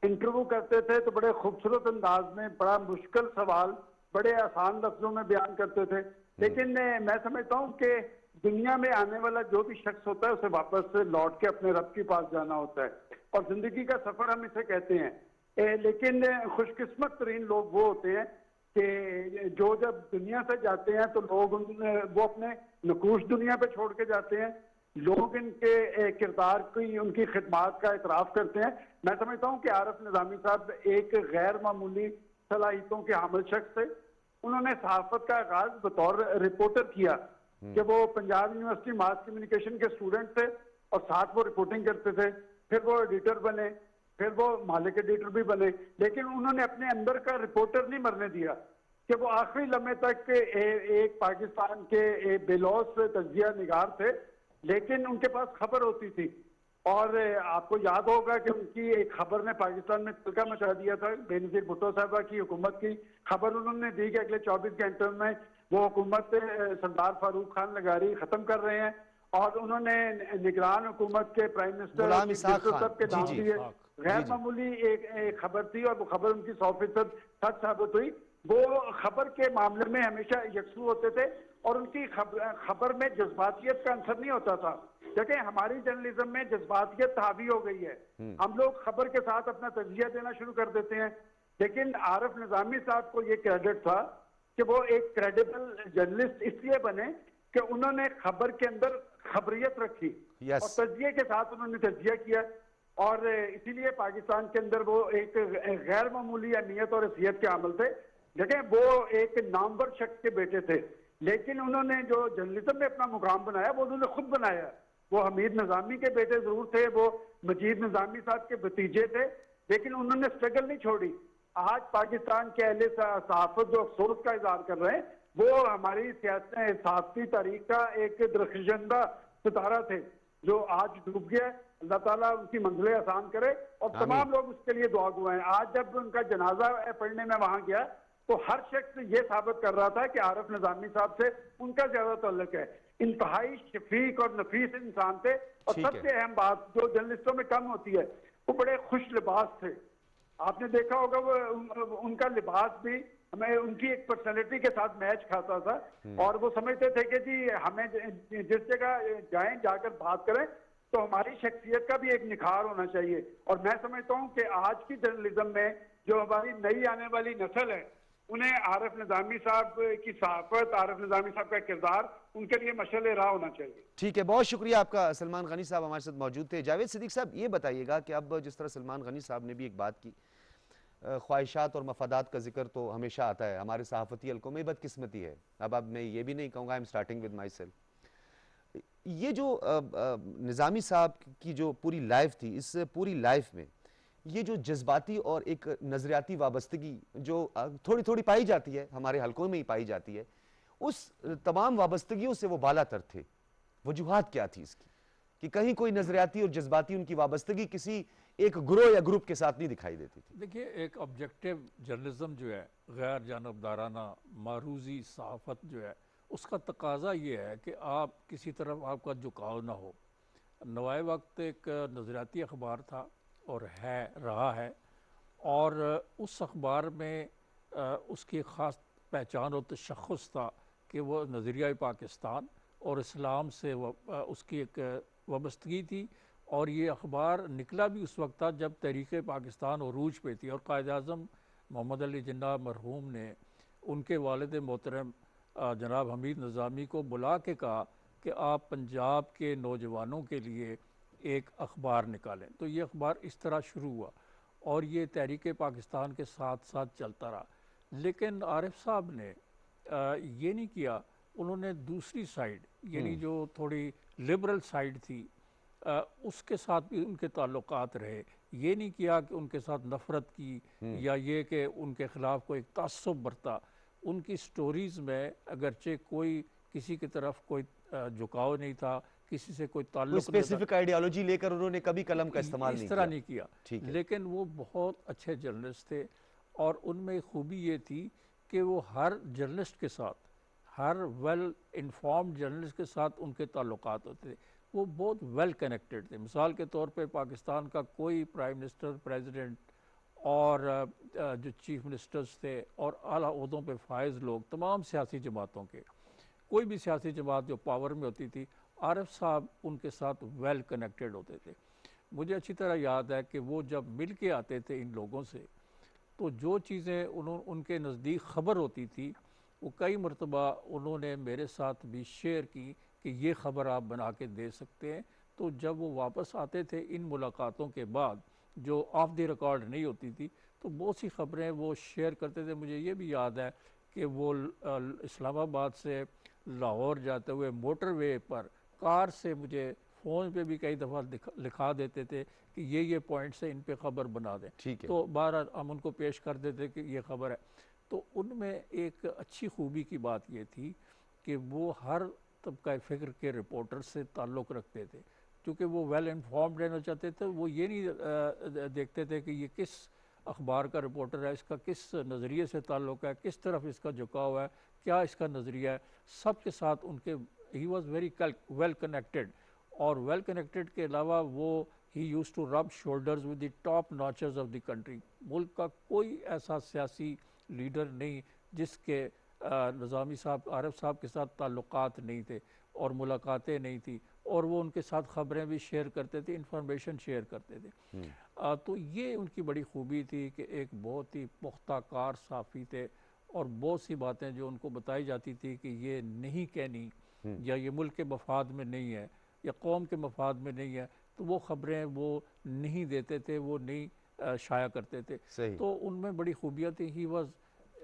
इंटरव्यू करते थे तो बड़े खूबसूरत अंदाज में बड़ा मुश्किल सवाल बड़े आसान लफ्जों में बयान करते थे। लेकिन मैं समझता हूँ कि दुनिया में आने वाला जो भी शख्स होता है उसे वापस लौट के अपने रब के पास जाना होता है, और जिंदगी का सफर हम इसे कहते हैं। लेकिन खुशकिस्मत तरीन लोग वो होते हैं कि जो जब दुनिया से जाते हैं तो लोग वो अपने नकूश दुनिया पे छोड़ के जाते हैं। लोग इनके किरदार की, उनकी खिदमात का इतराफ करते हैं। मैं समझता हूँ कि आरिफ निज़ामी साहब एक गैर मामूली सलाहियतों के हामिल शख्स थे। उन्होंने सहाफत का आगाज बतौर रिपोर्टर किया कि वो पंजाब यूनिवर्सिटी मास कम्युनिकेशन के स्टूडेंट थे और साथ वो रिपोर्टिंग करते थे। फिर वो एडिटर बने, फिर वो मालिक एडिटर भी बने, लेकिन उन्होंने अपने अंदर का रिपोर्टर नहीं मरने दिया कि वो आखिरी लम्हे तक एक पाकिस्तान के बेलौस तज्जिया निगार थे, लेकिन उनके पास खबर होती थी। और आपको याद होगा कि उनकी एक खबर ने पाकिस्तान में तहलका मचा दिया था। बेनज़ीर भुट्टो साहबा की हुकूमत की खबर उन्होंने दी कि अगले 24 घंटों में वो हुकूमत सरदार फारूक खान लगारी खत्म कर रहे हैं। और उन्होंने निगरान हुकूमत के प्राइम मिनिस्टर गुलाम इसाक खान, सब के जी, नाम जी, दिए। गैर जी। मामूली एक खबर थी और वो खबर उनकी 100% सच साबित हुई। वो खबर के मामले में हमेशा यकसू होते थे और उनकी खबर में जज्बातियत का अंसर नहीं होता था। देखें, हमारी जर्नलिज्म में जज्बातियत हावी हो गई है। हम लोग खबर के साथ अपना तजिया देना शुरू कर देते हैं। लेकिन आरिफ निजामी साहब को ये क्रेडिट था कि वो एक क्रेडिबल जर्नलिस्ट इसलिए बने कि उन्होंने खबर के अंदर खबरियत रखी और तजिए के साथ उन्होंने तजिया किया, और इसीलिए पाकिस्तान के अंदर वो एक गैर मामूली अहमियत और हैसियत के आमल थे। देखें, वो एक नामवर शख्स के बेटे थे, लेकिन उन्होंने जो जर्नलिज्म में अपना मुकाम बनाया वो उन्होंने खुद बनाया। वो हमीद निजामी के बेटे जरूर थे, वो मजीद निजामी साहब के भतीजे थे, लेकिन उन्होंने स्ट्रगल नहीं छोड़ी। आज पाकिस्तान के अहले सहाफत जो अफसोस का इजहार कर रहे हैं, वो हमारी सहाफती तारीख का एक दरख्शंदा सितारा थे जो आज डूब गया। अल्लाह ताला उनकी मंजिलें आसान करे और तमाम लोग उसके लिए दुआ गो हैं। आज जब उनका जनाजा पढ़ने में वहां गया तो हर शख्स ये साबित कर रहा था कि आरिफ निजामी साहब से उनका ज्यादा ताल्लुक है। इंतहाई शफीक और नफीस इंसान थे, और सबसे अहम बात जो जर्नलिस्टों में कम होती है, वो बड़े खुश लिबास थे। आपने देखा होगा वो उनका लिबास भी हमें उनकी एक पर्सनैलिटी के साथ मैच खाता था, और वो समझते थे कि जी हमें जिस जगह जाएं जाकर बात करें तो हमारी शख्सियत का भी एक निखार होना चाहिए। और मैं समझता हूँ कि आज की जर्नलिज्म में जो हमारी नई आने वाली नस्ल है, उन्हें आरिफ निजामी साहब की सहाफत, आरिफ निजामी साहब का किरदार उनके लिए मशअल राह होना चाहिए। ठीक है, बहुत शुक्रिया आपका। सलमान गनी साहब हमारे साथ मौजूद थे। जावेद सिद्दीक साहब, ये बताइएगा कि अब जिस तरह सलमान गनी साहब ने भी एक बात की, ख्वाहिशात और मफादात का जिक्र तो हमेशा आता है हमारे सहाफ़ती हल्कों में, बदकिस्मती है। अब मैं ये भी नहीं कहूँगा, I am starting with my self. ये जो निज़ामी साहब की जो पूरी लाइफ थी, इस पूरी लाइफ में ये जो जज्बाती और एक नज़रियाती वाबस्तगी जो थोड़ी थोड़ी पाई जाती है, हमारे हल्कों में ही पाई जाती है, उस तमाम वाबस्तगियों से वो बालातर थे। वजूहात क्या थी इसकी कि कहीं कोई नज़रियाती और जज्बाती उनकी वाबस्तगी किसी एक ग्रोह या ग्रुप के साथ नहीं दिखाई देती थी? देखिए, एक ऑब्जेक्टिव जर्नलिज्म जो है, गैर जानबदाराना मारूजी सहाफ़त जो है, उसका तकाजा ये है कि आप किसी तरफ आपका झुकाव ना हो। नवाए वक्त एक नज़रियाती अखबार था और रहा है, और उस अखबार में उसकी ख़ास पहचान और तशख़्ख़ुस था कि वो नज़रिया पाकिस्तान और इस्लाम से उसकी एक वाबस्तगी थी। और ये अखबार निकला भी उस वक्त था जब तहरीक पाकिस्तान उरूज पे थी, और कायद आज़म मोहम्मद अली जिन्ना मरहूम ने उनके वालिद मोहतरम जनाब हमीद निज़ामी को बुला के कहा कि आप पंजाब के नौजवानों के लिए एक अखबार निकालें। तो ये अखबार इस तरह शुरू हुआ और ये तहरीक पाकिस्तान के साथ साथ चलता रहा। लेकिन आरिफ साहब ने ये नहीं किया, उन्होंने दूसरी साइड यानी जो थोड़ी लिबरल साइड थी उसके साथ भी उनके ताल्लुकात रहे। ये नहीं किया कि उनके साथ नफ़रत की या ये कि उनके ख़िलाफ़ कोई तासुब बरता। उनकी स्टोरीज़ में अगरचे कोई किसी की तरफ कोई झुकाव नहीं था, किसी से कोई ताल्लुक स्पेसिफिक आइडियोलॉजी लेकर उन्होंने कभी कलम का इस्तेमाल इस तरह नहीं किया। लेकिन वो बहुत अच्छे जर्नलिस्ट थे, और उनमें खूबी ये थी कि वो हर जर्नलिस्ट के साथ, हर वेल इन्फॉर्म्ड जर्नलिस्ट के साथ उनके ताल्लुकात होते थे। वो बहुत वेल कनेक्टेड थे। मिसाल के तौर पे पाकिस्तान का कोई प्राइम मिनिस्टर, प्रेसिडेंट और जो चीफ मिनिस्टर्स थे और आला ओहदों पे फायज़ लोग, तमाम सियासी जमातों के, कोई भी सियासी जमात जो पावर में होती थी, आरिफ साहब उनके साथ वेल कनेक्टेड होते थे। मुझे अच्छी तरह याद है कि वो जब मिल के आते थे इन लोगों से, तो जो चीज़ें उनके नज़दीक ख़बर होती थी वो कई मरतबा उन्होंने मेरे साथ भी शेयर की कि ये ख़बर आप बना के दे सकते हैं। तो जब वो वापस आते थे इन मुलाकातों के बाद, जो ऑफ द रिकॉर्ड नहीं होती थी, तो बहुत सी ख़बरें वो शेयर करते थे। मुझे ये भी याद है कि वो इस्लामाबाद से लाहौर जाते हुए मोटरवे पर कार से मुझे फ़ोन पे भी कई दफ़ा लिखा देते थे कि ये पॉइंट्स है, इन पे ख़बर बना दें। तो बार हम उनको पेश कर देते कि ये ख़बर है। तो उनमें एक अच्छी खूबी की बात ये थी कि वो हर तबका फ़िक्र के रिपोर्टर से ताल्लुक़ रखते थे, क्योंकि वो वेल इन्फॉर्म्ड रहना चाहते थे। वो ये नहीं देखते थे कि ये किस अखबार का रिपोर्टर है, इसका किस नज़रिए से ताल्लुक़ है, किस तरफ इसका झुकाव है, क्या इसका नज़रिया है। सब के साथ उनके he was very well connected, और वेल कनेक्टेड के अलावा वो he use to rub shoulders with the top notchers of the country. मुल्क का कोई ऐसा सियासी लीडर नहीं जिसके निज़ामी साहब, आरिफ साहब के साथ ताल्लुकात नहीं थे और मुलाकातें नहीं थी, और वो उनके साथ ख़बरें भी शेयर करते थे, इंफॉर्मेशन शेयर करते थे। तो ये उनकी बड़ी खूबी थी कि एक बहुत ही पुख्ता कार साफ़ी थे, और बहुत सी बातें जो उनको बताई जाती थी कि ये नहीं कहनी, या ये मुल्क के मफाद में नहीं है या कौम के मफाद में नहीं है, तो वो ख़बरें वो नहीं देते थे, वो नहीं शाया करते थे। तो उनमें बड़ी खूबियाँ थी। He was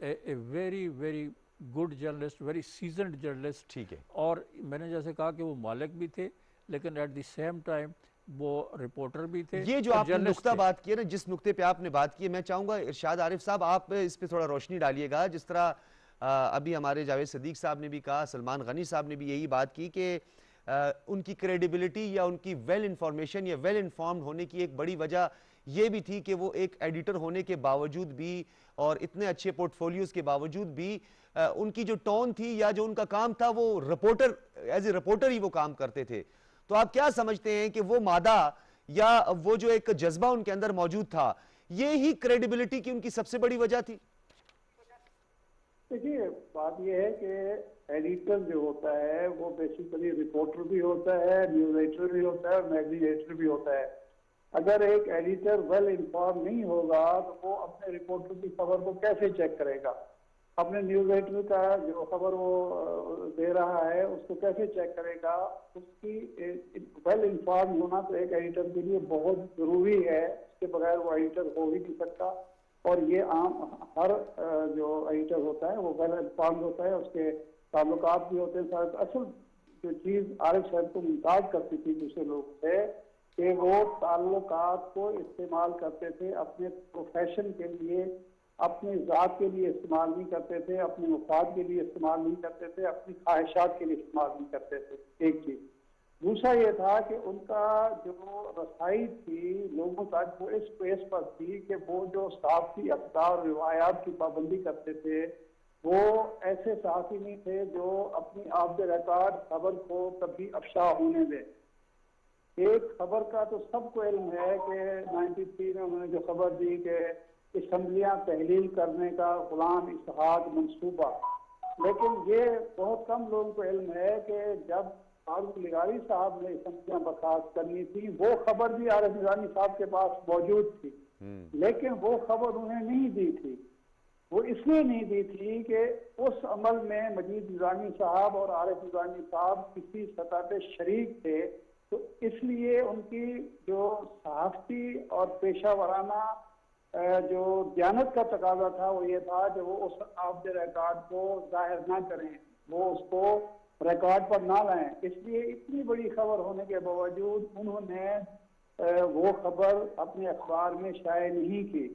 a very very good journalist, very seasoned journalist. ठीक है। और मैंने जैसे कहा कि वो मालिक भी थे, लेकिन एट द सेम टाइम वो रिपोर्टर भी थे। ये जो आपने नुक्ता बात की है ना, जिस नुक्ते पे आपने बात की है, मैं चाहूंगा इरशाद आरिफ साहब आप इस पे थोड़ा रोशनी डालिएगा। जिस तरह अभी हमारे जावेद सदीक साहब ने भी कहा, सलमान गनी साहब ने भी यही बात की कि उनकी क्रेडिबिलिटी या उनकी वेल इंफॉर्मेशन या वेल इन्फॉर्म्ड होने की एक बड़ी वजह ये भी थी कि वो एक एडिटर होने के बावजूद भी और इतने अच्छे पोर्टफोलियोज के बावजूद भी उनकी जो टोन थी या जो उनका काम था, वो रिपोर्टर, एज ए रिपोर्टर ही वो काम करते थे। तो आप क्या समझते हैं कि वो मादा या वो जो एक जज्बा उनके अंदर मौजूद था, ये ही क्रेडिबिलिटी की उनकी सबसे बड़ी वजह थी? देखिए, बात यह है कि एडिटर जो होता है वो बेसिकली रिपोर्टर भी होता है, न्यूज एडिटर भी होता है और मैगजीन एडिटर भी होता है। अगर एक एडिटर वेल इन्फॉर्म नहीं होगा तो वो अपने रिपोर्टर की खबर को कैसे चेक करेगा, अपने न्यूज एडिटर का जो खबर वो दे रहा है उसको कैसे चेक करेगा। उसकी वेल इन्फॉर्म होना तो एक एडिटर के लिए बहुत जरूरी है, इसके बगैर वो एडिटर हो ही नहीं सकता। और ये आम हर जो एडिटर होता है वो वेल इन्फॉर्म होता है, उसके ताल्लुकात भी होते हैं। असल जो चीज़ आरिफ साहब को मुमताज करती थी दूसरे लोग से कि वो ताल्लुकात को इस्तेमाल करते थे अपने प्रोफेशन के लिए, अपनी ज़ात के लिए इस्तेमाल नहीं करते थे, अपने मफाद के लिए इस्तेमाल नहीं करते थे, अपनी ख्वाहिशात के लिए इस्तेमाल नहीं करते थे। एक चीज़। दूसरा ये था कि उनका जो रसाई थी लोगों तक वो इस बेस पर थी कि वो जो सहाफ़ी अक़दार रिवायात की पाबंदी करते थे, वो ऐसे सहाफ़ी नहीं थे जो अपनी ऑफ द रिकॉर्ड खबर को कभी अफशा होने दें। एक खबर का तो सबको इल्म है कि 93 में उन्होंने जो खबर दी कि असम्बलियाँ तहलील करने का गुलाम इसहाक मंसूबा, लेकिन ये बहुत कम लोगों को इल्म है कि जब फारूक लिगारी साहब ने असम्बलियाँ बर्खास्त करनी थी, वो खबर भी आरिफ निज़ामी साहब के पास मौजूद थी, लेकिन वो खबर उन्हें नहीं दी थी। वो इसलिए नहीं दी थी कि उस अमल में मजीद निज़ामी साहब और आरिफ निज़ामी साहब किसी सतह पे शरीक थे, तो इसलिए उनकी जो सहाफ़ती और पेशा वराना जो दयानत का तकाजा था वो ये था कि वो उस ऑफ द रिकॉर्ड को जाहिर ना करें, वो उसको रिकॉर्ड पर ना लाएं। इसलिए इतनी बड़ी खबर होने के बावजूद उन्होंने वो खबर अपने अखबार में शाये नहीं की।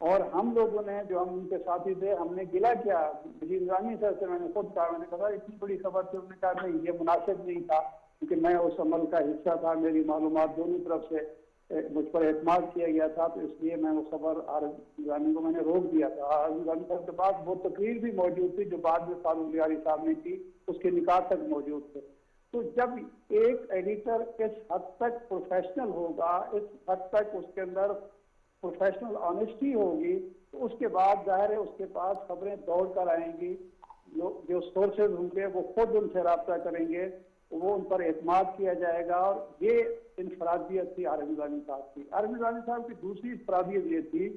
और हम लोगों ने, जो हम उनके साथी थे, हमने गिला किया मजीद निज़ामी सर से। मैंने खुद कहा, मैंने कहा इतनी बड़ी खबर थी। उन्होंने कहा नहीं, ये मुनासिब नहीं था, क्योंकि मैं उस अमल का हिस्सा था, मेरी मालूमात दोनों तरफ से मुझ पर एतमाद किया गया था, तो इसलिए मैं वो खबर आरिफ निज़ामी को मैंने रोक दिया था। आरिफ निज़ामी साहब के पास वो तकरीर भी मौजूद थी जो बाद में फारूक लिगारी साहब ने की, उसके निकात तक मौजूद थे। तो जब एक एडिटर इस हद तक प्रोफेशनल होगा, इस हद तक उसके अंदर प्रोफेशनल ऑनेस्टी होगी, तो उसके बाद जाहिर है उसके पास खबरें दौड़ कर आएंगी। जो सोर्सेज होंगे वो खुद उनसे रब्ता करेंगे, वो उन पर एतमाद किया जाएगा। और ये इनफरादियत थी आरिफ निज़ामी साहब की। आरिफ निज़ामी साहब की दूसरी इनफरादियत ये थी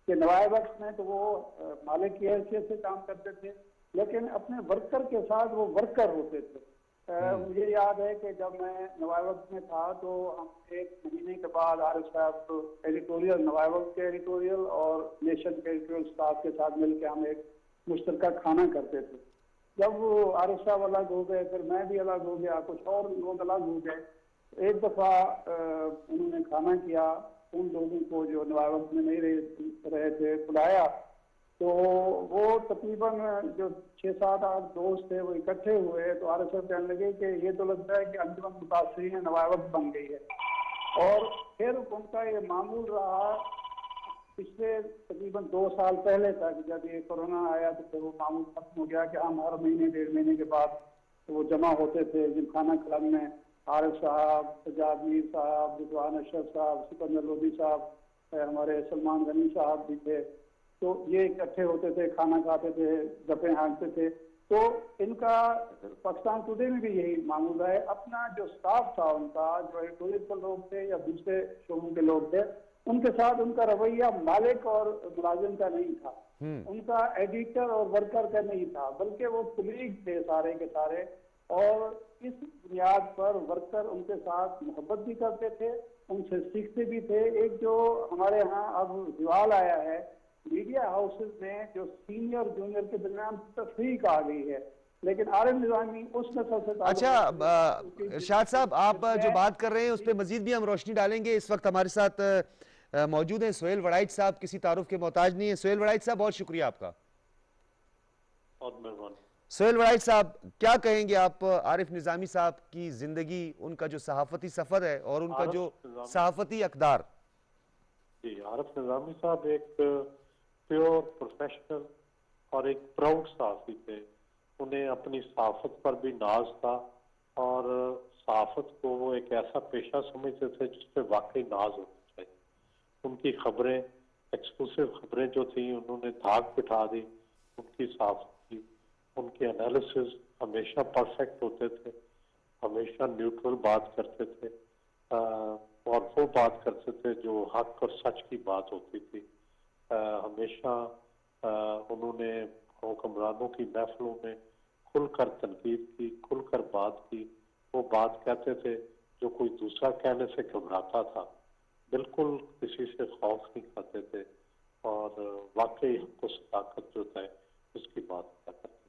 कि नवाब वक्त में तो वो मालिक की हैसियत से काम करते थे, लेकिन अपने वर्कर के साथ वो वर्कर होते थे। मुझे याद है कि जब मैं नवाब वक्त में था तो हम 1 महीने के बाद आरिफ साहब एडिटोरियल, नवाब वक्त के एडिटोरियल और नेशन के एडिटोरियल स्टाफ के साथ मिलकर हम एक मुश्तरका खाना करते थे। जब वो आरिफ साहब अलग हो गए, फिर मैं भी अलग हो गया, कुछ और लोग अलग हो गए। एक दफ़ा उन्होंने खाना किया, उन लोगों को जो नवाब वक्त में नहीं रहे थे बुलाया, तो वो तकरीबन जो 6-7-8 दोस्त थे वो इकट्ठे हुए। तो आरिफ साहब कहने लगे कि ये तो लगता है कि अंजुमन मुतासिरीन नवाब वक्त बन गई है। और फिर उनका ये मामूल रहा पिछले तकरीबन 2 साल पहले तक। जब ये कोरोना आया तो फिर वो मामूल खत्म हो गया कि हम हर महीने 1.5 महीने के बाद वो जमा होते थे जिमखाना क्लब में। आरिफ साहब, सजाद मीर साहब, रिजवान अशरफ साहब, सिकंदर लोधी साहब, हमारे सलमान गनी साहब भी थे। तो ये इकट्ठे होते थे, खाना खाते थे, गप्पे हाँकते थे। तो इनका पाकिस्तान टुडे में भी यही मामूल है। अपना जो स्टाफ था उनका, जो एडिटोरियल लोग थे या दूसरे शोबों के लोग थे, उनके साथ उनका रवैया मालिक और मुलाजिम का नहीं था, उनका एडिटर और वर्कर का नहीं था, बल्कि वो कुलीग थे सारे के सारे। और इस बुनियाद पर वर्कर उनके साथ मोहब्बत भी करते थे, उनसे सीखते भी थे। एक जो हमारे यहाँ अब सवाल आया है मीडिया हाउसेस में, जो सीनियर जूनियर के दरमियान तफरीक आ गई है, लेकिन आरिफ निजामी उस नस्ल से। अच्छा इरशाद साहब, आप जो बात कर रहे हैं उस पर मजीद भी हम रोशनी डालेंगे। इस वक्त हमारे साथ मौजूद हैं सुहेल वड़ाइच साहब, किसी तारुफ के मोहताज नहीं है। सुहेल वड़ाइच साहब, बहुत शुक्रिया आपका। बहुत मेहरबानी। सुहेल वड़ाइच साहब, क्या कहेंगे आप आरिफ निजामी साहब की जिंदगी, उनका जो सहाफती सफर है और उनका जो सहाफती अकदार? जी, आरिफ निजामी साहब एक प्योर प्रोफेशनल और एक प्राउड सहाफी थे। उन्हें अपनी सहाफत पर भी नाज था और सहाफत को वो एक ऐसा पेशा समझते थे जिसपे वाकई नाज होना चाहिए। उनकी खबरें, एक्सक्लूसिव खबरें जो थी, उन्होंने धाक बिठा दी उनकी सहाफत की। उनके एनालिसिस हमेशा परफेक्ट होते थे, हमेशा न्यूट्रल बात करते थे और वो बात करते थे जो हक और सच की बात होती थी। हमेशा उन्होंने हुक्मरानों की महफिलों में खुलकर तनकीद की, खुलकर बात की। वो बात कहते थे जो कोई दूसरा कहने से घबराता था, बिल्कुल किसी से खौफ नहीं खाते थे और वाकई हमको सदाकत जो है उसकी बात करते थे।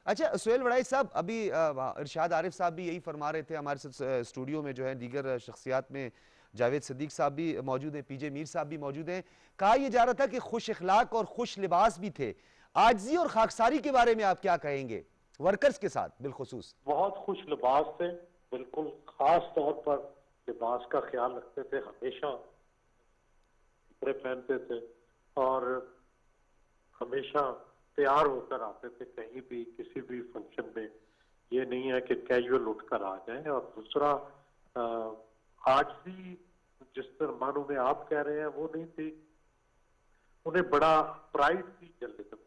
अच्छा सुहेल वड़ाइच साहब, अभी इरशाद आरिफ साहब भी यही फरमा रहे थे। हमारे साथ स्टूडियो में जो है दीगर शख्सियात में जावेद सदीक साहब भी मौजूद हैं, पीजे मीर साहब भी मौजूद हैं। कहा यह जा रहा था कि खुश इखलाक और खुश लिबास भी थे। आजिज़ी और खाकसारी के बारे में आप क्या कहेंगे वर्कर्स के साथ बिलखुसूस? बहुत खुश लिबास थे, बिल्कुल खास तौर पर लिबास का ख्याल रखते थे, हमेशा कपड़े पहनते थे और हमेशा तैयार होकर आते थे कहीं भी, किसी भी फंक्शन में। ये नहीं है कि कैजुअल उठकर आ जाएं। और दूसरा, आज भी जिस तरह मानो में आप कह रहे हैं वो नहीं थी। उन्हें बड़ा प्राइड थी जर्नलिज्म,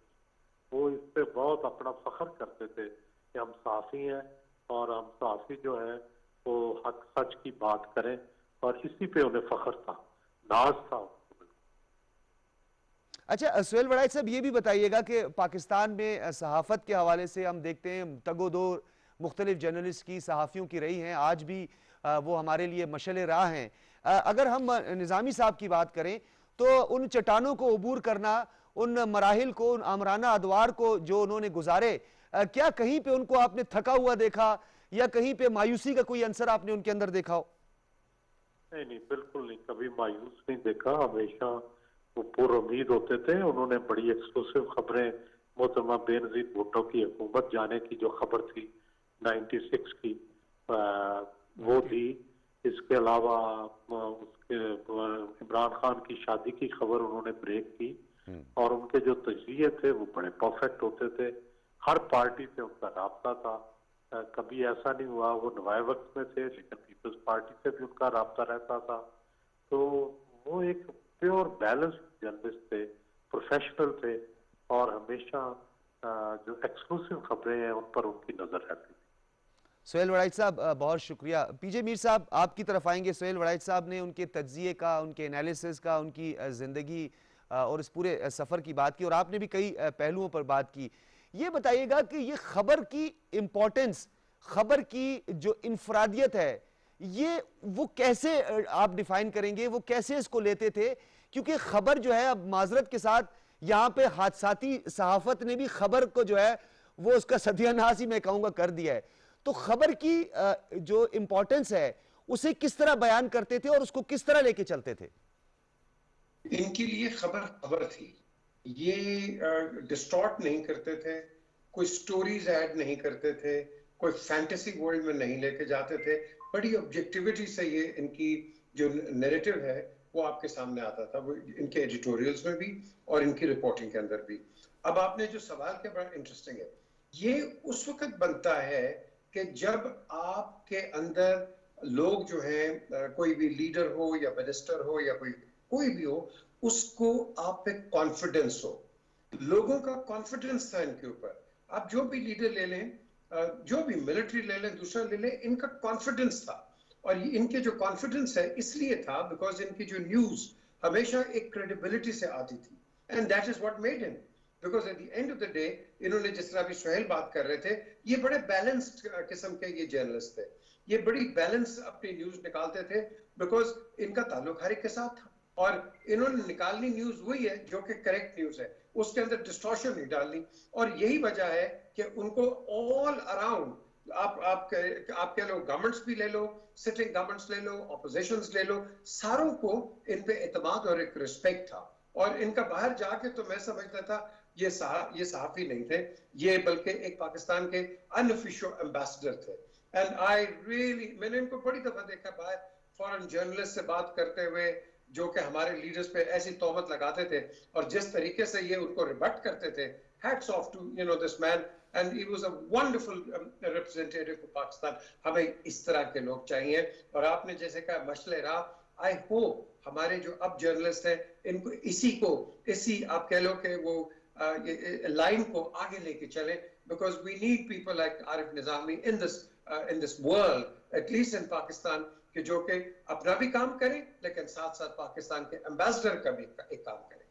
वो इस पे बहुत अपना फख्र करते थे कि हम साफी हैं और हम साफी जो है वो हक सच की बात करें, और इसी पे उन्हें फख्र था, नाज था। अच्छा सुहेल वड़ाइच साहब, ये भी बताइएगा कि पाकिस्तान में सहाफत के हवाले से हम देखते हैं तगोदोर मुख्तलिफ जर्नलिस्ट की, सहाफ़ियों की रही हैं, आज भी वो हमारे लिए मशले राह हैं। अगर हम निज़ामी साहब की बात करें तो उन चट्टानों को अबूर करना, उन मराहिल को, उन आमराना अदवार को जो उन्होंने गुजारे, क्या कहीं पे उनको आपने थका हुआ देखा या कहीं पे मायूसी का कोई अंसर आपने उनके अंदर देखा हो? नहीं नहीं, बिल्कुल नहीं, कभी मायूस नहीं देखा। हमेशा वो पुरुम्मीद होते थे। उन्होंने बड़ी एक्सक्लूसिव खबरें, मोहतरमा बेनजीर भुट्टो की हुकूमत जाने की जो खबर थी 96 की, वो थी। इसके अलावा उसके इमरान खान की शादी की खबर उन्होंने ब्रेक की और उनके जो तजज़िये थे वो बड़े परफेक्ट होते थे। हर पार्टी से उनका राब्ता था। कभी ऐसा नहीं हुआ, वो नवाए वक्त में थे लेकिन पीपल्स पार्टी से भी उनका राब्ता रहता था। तो वो एक प्योर बैलेंस्ड जर्नलिस्ट थे, प्रोफेशनल थे और हमेशा जो एक्सक्लूसिव खबरें हैं उन पर उनकी नजर रहती थी। सुहेल वड़ाइच साहब बहुत शुक्रिया। पीजे मीर साहब आपकी तरफ आएंगे। सुहेल वड़ाइच साहब ने उनके तज्जिए का, उनके एनालिसिस का, उनकी ज़िंदगी और इस पूरे सफ़र की बात की और आपने भी कई पहलुओं पर बात की। ये बताइएगा कि ये खबर की इम्पोर्टेंस, खबर की जो इनफरादियत है, ये वो कैसे आप डिफाइन करेंगे, वो कैसे इसको लेते थे? क्योंकि खबर जो है, अब माजरत के साथ यहाँ पे हादसाती सहाफत ने भी खबर को जो है वो उसका सत्यानाश ही मैं कहूँगा कर दिया है। तो खबर की जो इम्पोर्टेंस है उसे किस तरह बयान करते थे और उसको किस तरह लेके चलते थे? इनके लिए खबर खबर थी। ये डिस्टॉर्ट नहीं करते थे, कोई स्टोरीज ऐड नहीं करते थे, कोई फैंटेसी वर्ल्ड में नहीं लेके जाते थे। बड़ी ऑब्जेक्टिविटी से ये इनकी जो नैरेटिव है वो आपके सामने आता था, वो इनके एडिटोरियल्स में भी और इनकी रिपोर्टिंग के अंदर भी। अब आपने जो सवाल किया बड़ा इंटरेस्टिंग है। ये उस वक्त बनता है कि जब आपके अंदर लोग जो हैं, कोई भी लीडर हो या मिनिस्टर हो या कोई भी हो, उसको आप पे कॉन्फिडेंस हो। लोगों का कॉन्फिडेंस था इनके ऊपर। आप जो भी लीडर ले लें, जो भी मिलिट्री ले लें, दूसरा ले लें, इनका कॉन्फिडेंस था। और इनके जो कॉन्फिडेंस है इसलिए था बिकॉज इनकी जो न्यूज हमेशा एक क्रेडिबिलिटी से आती थी, and that is what made him. Because at the end of the day इन्होंने, जिस तरह अभी सुहेल बात कर रहे थे, ये बड़े बैलेंस्ड किस्म के ये जर्नलिस्ट थे। ये बड़ी बैलेंस अपनी न्यूज निकालते थे बिकॉज इनका ताल्लुक हर एक के साथ था, और इन्होंने निकालनी न्यूज वही है जो कि करेक्ट न्यूज है, उसके अंदर डिस्टॉर्शन नहीं डालनी। और यही वजह है कि उनको ऑल अराउंड, आप कह लो गवर्नमेंट्स भी ले लो, सिटिंग गवर्नमेंट्स ले लो, ऑपोजिशंस ले लो, सारों को इन पे एतमाद और एक रिस्पेक्ट था। और इनका बाहर जाके तो मैं समझता था ये सहाफी नहीं थे, ये बल्कि एक पाकिस्तान के अनऑफिशियल एम्बेसडर थे। एंड आई रियली, मैंने इनको बड़ी दफा देखा बाहर फॉरेन जर्नलिस्ट से बात करते हुए, जो कि हमारे लीडर्स पे ऐसी तोहमत लगाते थे, और जिस तरीके से ये उनको रिबट करते थे, hats off to this man, and he was a wonderful representative for Pakistan. हमें इस तरह के लोग चाहिए। और आपने जैसे कहा मसले राह, आई होप हमारे जो अब जर्नलिस्ट हैं इनको इसी आप कह लो कि वो लाइन को आगे लेके चले, because we need people like Arif Nizami in this world, at least in Pakistan, कि जो कि अपना भी काम करें लेकिन साथ साथ पाकिस्तान के एम्बेसडर का भी एक काम करें।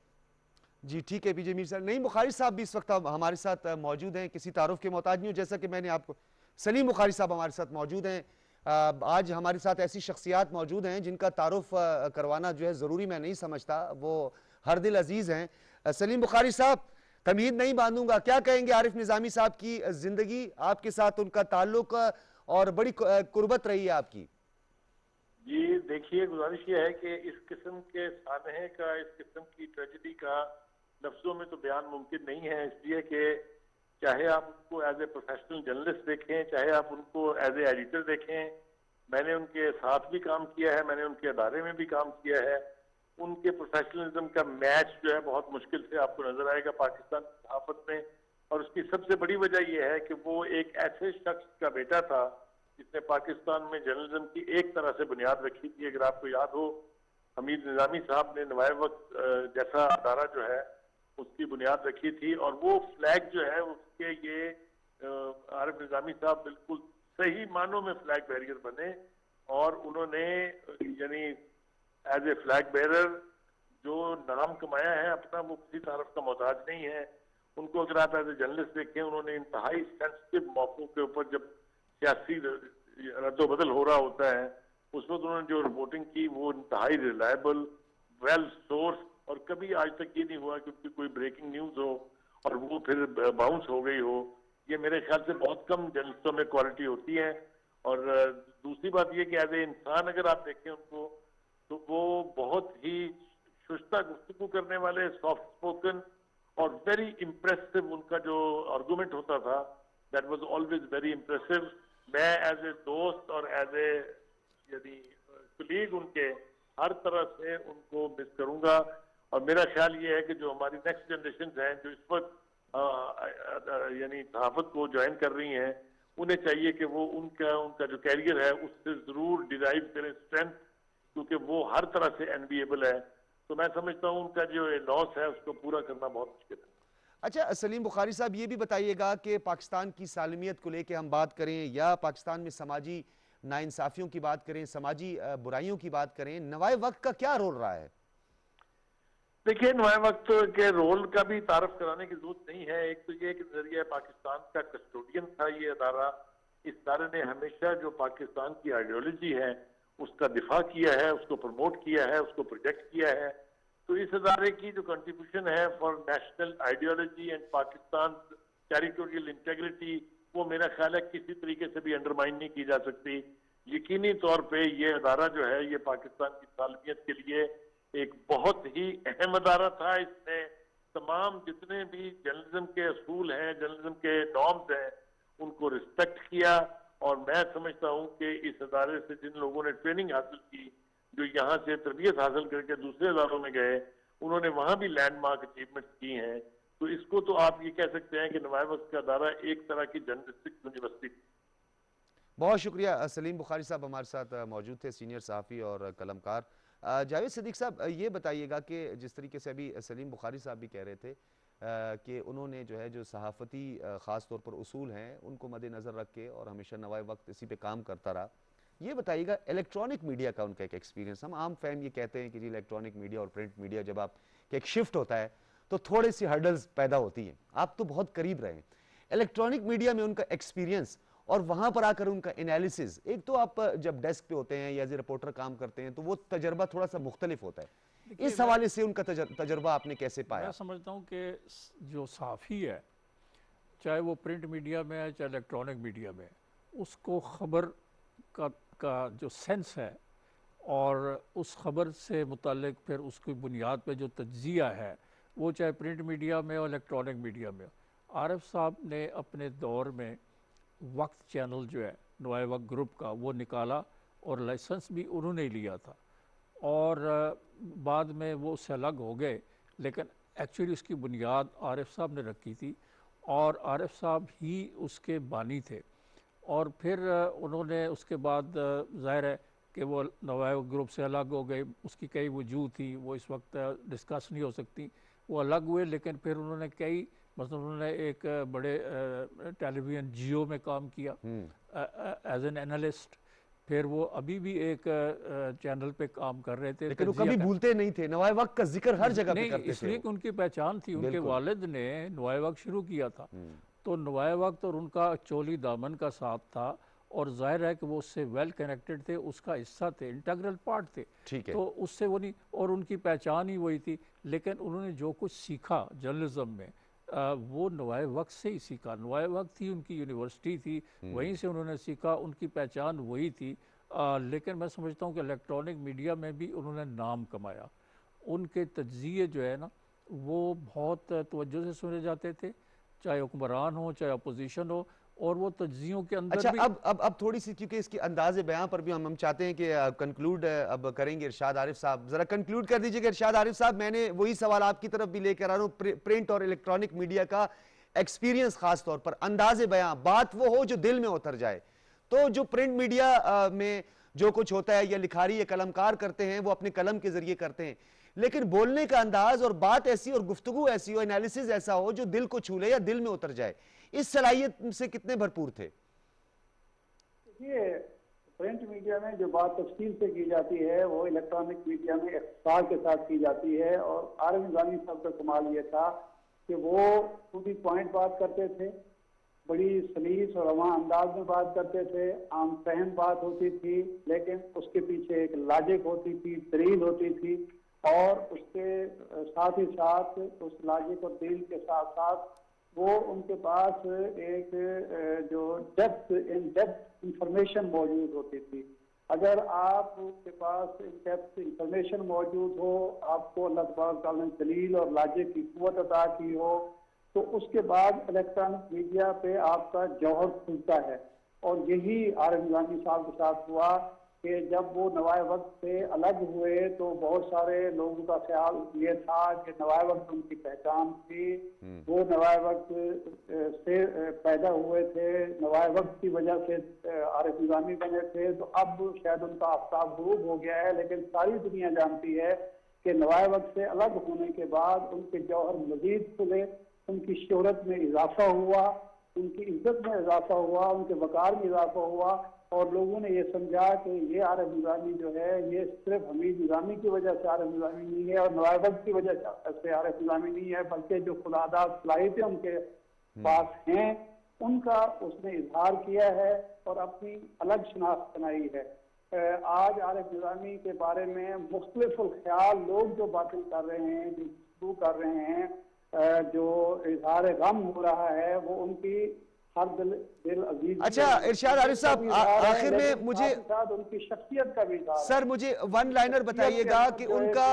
जी ठीक है पीजे मीर साहब। नहीं, बुखारी साहब भी इस वक्त हमारे साथ मौजूद हैं, किसी तारुफ के मोहताज नहीं हूँ, जैसा कि मैंने आपको, सलीम बुखारी साहब हमारे साथ मौजूद हैं। आज हमारे साथ ऐसी शख्सियात मौजूद हैं जिनका तारुफ करवाना जो है ज़रूरी मैं नहीं समझता, वो हर दिल अजीज़ हैं। सलीम बुखारी साहब, तमीद नहीं बांधूंगा, क्या कहेंगे आरिफ निज़ामी साहब की ज़िंदगी, आपके साथ उनका ताल्लुक और बड़ी कुर्बत रही है आपकी? जी देखिए, गुजारिश ये है कि इस किस्म के सानहे का, इस किस्म की ट्रेजेडी का लफ्जों में तो बयान मुमकिन नहीं है, इसलिए कि चाहे आप उनको एज ए प्रोफेशनल जर्नलिस्ट देखें, चाहे आप उनको एज ए एडिटर देखें, मैंने उनके साथ भी काम किया है, मैंने उनके अदारे में भी काम किया है। उनके प्रोफेशनलिज्म का मैच जो है बहुत मुश्किल से आपको नजर आएगा पाकिस्तान की सहाफत में। और उसकी सबसे बड़ी वजह यह है कि वो एक ऐसे शख्स का बेटा था जिसने पाकिस्तान में जर्नलिज्म की एक तरह से बुनियाद रखी थी। अगर आपको याद हो, हमीद निजामी साहब ने नवाए वक्त जैसा अदारा जो है उसकी बुनियाद रखी थी, और वो फ्लैग जो है उसके ये आरिफ निजामी साहब बिल्कुल सही मानों में फ्लैग बैरियर बने, और उन्होंने यानी एज ए फ्लैग बेरर जो नाम कमाया है अपना, वो किसी तारफ का मोहताज नहीं है। उनको अगर आप एज ए जर्नलिस्ट देखें, उन्होंने इंतहाई सेंसिटिव मौकों के ऊपर, जब सियासी रद्दोबदल हो रहा होता है, उस वक्त उन्होंने जो रिपोर्टिंग की वो इंतहाई रिलायबल, वेल सोर्स, और कभी आज तक ये नहीं हुआ कि उनकी कोई ब्रेकिंग न्यूज हो और वो फिर बाउंस हो गई हो। ये मेरे ख्याल से बहुत कम जर्नलिस्टों में क्वालिटी होती है। और दूसरी बात ये कि एज ए इंसान अगर आप देखें उनको, तो वो बहुत ही शुष्ता गुफ्तगू करने वाले, सॉफ्ट स्पोकन और वेरी इम्प्रेसिव, उनका जो आर्गूमेंट होता था that was always very impressive. मैं एज ए दोस्त और एज ए यानी कलीग उनके हर तरह से उनको मिस करूंगा। और मेरा ख्याल ये है कि जो हमारी नेक्स्ट जनरेशन हैं जो इस वक्त यानी सहाफत को ज्वाइन कर रही हैं, उन्हें चाहिए कि वो उनका जो कैरियर है उससे जरूर डिराइव करें स्ट्रेंथ, क्योंकि वो हर तरह से एनबीएबल है। तो मैं समझता हूँ उनका जो लॉस है उसको पूरा करना बहुत मुश्किल है। अच्छा सलीम बुखारी साहब, ये भी बताइएगा कि पाकिस्तान की सालमियत को लेकर हम बात करें या पाकिस्तान में समाजी नाइंसाफियों की बात करें, समाजी बुराइयों की बात करें, नवाए वक्त का क्या रोल रहा है? देखिए, नवाए वक्त के रोल का भी तारफ कराने की जरूरत नहीं है। एक तो ये कि नजरिया पाकिस्तान का कस्टोडियन था ये अदारा। इस अदारे ने हमेशा जो पाकिस्तान की आइडियोलॉजी है उसका दिफा किया है, उसको प्रमोट किया है, उसको प्रोजेक्ट किया है। तो इस अदारे की जो कंट्रीब्यूशन है for national ideology and Pakistan territorial integrity, वो मेरा ख्याल है किसी तरीके से भी अंडरमाइन नहीं की जा सकती। यकीनी तौर पे ये अदारा जो है ये पाकिस्तान की सालमियत के लिए एक बहुत ही अहम अदारा था। इसने तमाम जितने भी जर्नलिज्म के असूल हैं, जर्नलिज्म के नॉर्म्स हैं, उनको रिस्पेक्ट किया। और मैं समझता हूँ कि इस अदारे से जिन लोगों ने ट्रेनिंग हासिल की, जो यहाँ से तरबियत हासिल करके दूसरे अदारों में गए, उन्होंने वहाँ भी लैंडमार्क अचीवमेंट्स की हैं। तो इसको तो आप ये कह सकते हैं कि नवाए वक्त का अदारा एक तरह की जर्नलिस्टिक यूनिवर्सिटी। बहुत शुक्रिया। सलीम बुखारी साहब हमारे साथ मौजूद थे, सीनियर सहाफ़ी और कलमकार। जावेद सिद्दीक साहब, ये बताइएगा कि जिस तरीके से अभी सलीम बुखारी साहब भी कह रहे थे कि उन्होंने जो है जो सहाफ़ती ख़ास तौर पर उसूल हैं उनको मद्देनज़र रख के और हमेशा नवाए वक्त इसी पे काम करता रहा। ये बताइएगा इलेक्ट्रॉनिक मीडिया का उनका एक एक्सपीरियंस। हम आम फैम ये कहते हैं कि जी इलेक्ट्रॉनिक मीडिया और प्रिंट मीडिया जब आप कि एक शिफ्ट होता है तो थोड़ी सी हर्डल्स पैदा होती हैं। आप तो बहुत करीब रहे हैं इलेक्ट्रॉनिक मीडिया में, उनका एक्सपीरियंस और वहां पर आकर उनका एनालिसिस। एक तो आप जब डेस्क पे होते हैं या एज ए रिपोर्टर काम करते हैं तो वो तजर्बा थोड़ा सा मुख्तलिफ होता है, इस हवाले से उनका तजर्बा आपने कैसे पाया? मैं समझता हूँ कि जो साफ़ी है, चाहे वो प्रिंट मीडिया में है चाहे इलेक्ट्रॉनिक मीडिया में, उसको ख़बर का जो सेंस है और उस ख़बर से मुतालिक फिर उसकी बुनियाद पे जो तज्ज़िया है, वो चाहे प्रिंट मीडिया में और इलेक्ट्रॉनिक मीडिया में। आरिफ साहब ने अपने दौर में वक्त चैनल जो है नवाए वक्त ग्रुप का वो निकाला और लाइसेंस भी उन्होंने ही लिया था, और बाद में वो उससे अलग हो गए, लेकिन एक्चुअली उसकी बुनियाद आरिफ साहब ने रखी थी और आरिफ साहब ही उसके बानी थे। और फिर उन्होंने उसके बाद ज़ाहिर है कि वो नवाए वक्त ग्रुप से अलग हो गए, उसकी कई वजूह थी, वो इस वक्त डिस्कस नहीं हो सकती, वो अलग हुए। लेकिन फिर उन्होंने कई, मतलब उन्होंने एक बड़े टेलीविज़न जियो में काम किया एज एन एनालिस्ट। फिर वो अभी भी एक चैनल पे काम कर रहे थे, लेकिन वो कभी भूलते नहीं थे, नवाए वक्त का जिक्र हर जगह पे करते थे। इसलिए कि उनकी पहचान थी, उनके वालिद ने नवाए वक्त शुरू किया था, तो नवाए वक्त और उनका चोली दामन का साथ था, और जाहिर है कि वो उससे वेल कनेक्टेड थे, उसका हिस्सा थे, इंटीग्रल पार्ट थे। ठीक है। तो उससे वो नहीं, और उनकी पहचान ही वही थी। लेकिन उन्होंने जो कुछ सीखा जर्नलिज्म में वो नवाए वक्त से ही सीखा। नवाए वक्त ही उनकी यूनिवर्सिटी थी, वहीं से उन्होंने सीखा, उनकी पहचान वही थी। लेकिन मैं समझता हूँ कि इलेक्ट्रॉनिक मीडिया में भी उन्होंने नाम कमाया। उनके तज्ज़िये जो है ना वो बहुत तवज्जो से सुने जाते थे, चाहे हुक्मरान हो चाहे अपोजिशन हो, और वो तज्जियों के अंदर अच्छा भी। अब थोड़ी सी, क्योंकि इसकी अंदाज़े बयां पर भी हम चाहते हैं कि कंक्लूड अब करेंगे इरशाद आरिफ साहब, जरा कंक्लूड कर दीजिएगा इरशाद आरिफ साहब। मैंने वही सवाल आपकी तरफ भी लेकर आ रहा हूँ, प्रिंट और इलेक्ट्रॉनिक मीडिया का एक्सपीरियंस, खास तौर पर अंदाज़े बयां, बात वो हो जो दिल में उतर जाए। तो जो प्रिंट मीडिया में जो कुछ होता है या लिखारी या कलमकार करते हैं वो अपने कलम के जरिए करते हैं, लेकिन बोलने का अंदाज और बात ऐसी और गुफ्तगू ऐसी हो, एनालिसिस ऐसा हो जो दिल को छू ले या दिल में उतर जाए, इस सलाहियत से कितने भरपूर थे? ये प्रिंट मीडिया में जो बात तफसील से की जाती है वो इलेक्ट्रॉनिक मीडिया में इख्तिसार के साथ की जाती है। और आरिफ निज़ामी साहब का कमाल ये था कि वो पूरी पॉइंट बात करते थे, बड़ी सलीस और रवां अंदाज में बात करते थे, आम फहम बात होती थी, लेकिन उसके पीछे एक लॉजिक होती थी, दलील होती थी, और उसके साथ ही साथ उस लॉजिक और दलील के साथ साथ वो उनके पास एक जो डेप्थ इन डेप्थ इंफॉर्मेशन मौजूद होती थी। अगर आपके पास इन डेप्थ इंफॉर्मेशन मौजूद हो, आपको अल्लाह तबारक तआला ने दलील और लॉजिक की कुव्वत अता की हो, तो उसके बाद इलेक्ट्रॉनिक मीडिया पे आपका जौहर खुलता है। और यही आरिफ निज़ामी साहब के साथ हुआ कि जब वो नवाए वक्त से अलग हुए तो बहुत सारे लोगों का ख्याल ये था कि नवाए वक्त उनकी पहचान थी, वो नवाए वक्त से पैदा हुए थे, नवाए वक्त की वजह से आरिफ निज़ामी बने थे, तो अब शायद उनका आफ्ताब गुरूब हो गया है। लेकिन सारी दुनिया जानती है कि नवाए वक्त से अलग होने के बाद उनके जौहर मजीद खुले, उनकी शोहरत में इजाफा हुआ, उनकी इज्जत में इजाफा हुआ, उनके वकार में इजाफा हुआ, और लोगों ने ये समझा कि ये आरिफ निज़ामी जो है ये सिर्फ हमीद निज़ामी की वजह से आरिफ निज़ामी नहीं है और नवाए वक्त की वजह से आरिफ निज़ामी नहीं है, बल्कि जो खुदादाद सलाहियतें उनके पास हैं उनका उसने इजहार किया है और अपनी अलग शनाख्त बनाई है। आज आरिफ निज़ामी के बारे में मुख्तलिफ ख्याल लोग जो बातें कर रहे हैं, जो गुफ्तगू कर रहे हैं, जो इजहार गम हो रहा है, वो उनकी हर दिल अजीज। अच्छा इरशाद आरिफ साहब, आखिर में मुझे उनकी शख्सियत का भी सर मुझे वन लाइनर बताइएगा कि उनका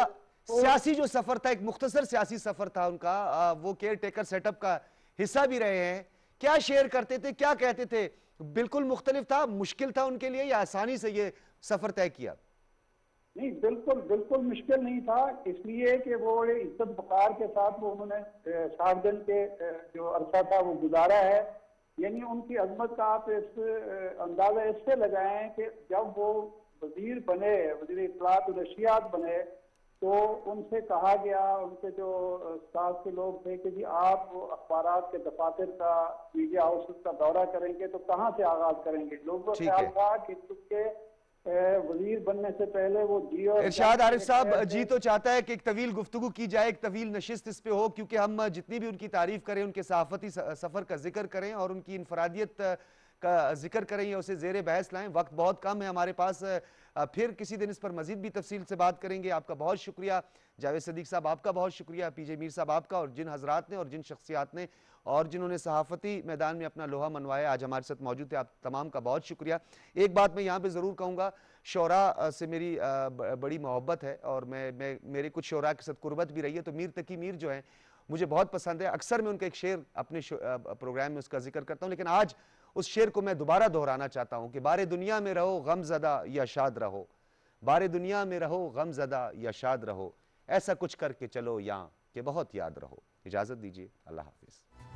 सियासी जो सफर था, एक मुख्तसर सियासी सफर था उनका, वो केयर टेकर सेटअप का हिस्सा भी रहे हैं, क्या शेयर करते थे, क्या कहते थे? बिल्कुल मुख्तलिफ था, मुश्किल था उनके लिए या आसानी से ये सफर तय किया? नहीं, बिल्कुल बिल्कुल मुश्किल नहीं था, इसलिए कि वो बड़े इज्जत वकार के साथ वो उन्होंने 60 दिन के जो अरसा था वो गुजारा है। यानी उनकी अजमत का आप इस अंदाजा इससे लगाएं कि जब वो वजीर बने, वजीर इत्तलात और नशियात बने, तो उनसे कहा गया, उनके जो स्टाफ के लोग थे कि जी आप अखबारात के दफातर का, मीडिया हाउस का दौरा करेंगे तो कहाँ से आगाज करेंगे। लोगों का ठीक ख्याल है। था कि चूंकि वजीर बनने से पहले वो जी और इरशाद आरिफ साहब, जी तो चाहता है कि एक तवील गुफ्तगू की जाए, एक तवील नशिस्त इस पे हो, क्योंकि हम जितनी भी उनकी तारीफ करें, उनके सहाफती सफर का जिक्र करें और उनकी इनफरादियत का जिक्र करें या उसे जेर बहस लाएं, वक्त बहुत कम है हमारे पास। फिर किसी दिन इस पर मजीद भी तफसील से बात करेंगे। आपका बहुत शुक्रिया जावेद सदीक साहब, आपका बहुत शुक्रिया पीजे मीर साहब आपका, और जिन हजरात ने और जिन शख्सियात ने और जिन्होंने सहाफ़ती मैदान में अपना लोहा मनवाया आज हमारे साथ मौजूद थे, आप तमाम का बहुत शुक्रिया। एक बात मैं यहाँ पे ज़रूर कहूँगा, शोरा से मेरी बड़ी मोहब्बत है और मैं मेरे कुछ शोरा के साथ कुर्बत भी रही है। तो मीर तकी मीर जो है मुझे बहुत पसंद है, अक्सर मैं उनका एक शेर अपने प्रोग्राम में उसका जिक्र करता हूँ, लेकिन आज उस शेर को मैं दोबारा दोहराना चाहता हूँ कि बारे दुनिया में रहो गमज़दा या शाद रहो, बारे दुनिया में रहो गमज़दा या शाद रहो, ऐसा कुछ करके चलो यहाँ कि बहुत याद रहो। इजाज़त दीजिए, अल्लाह हाफिज़।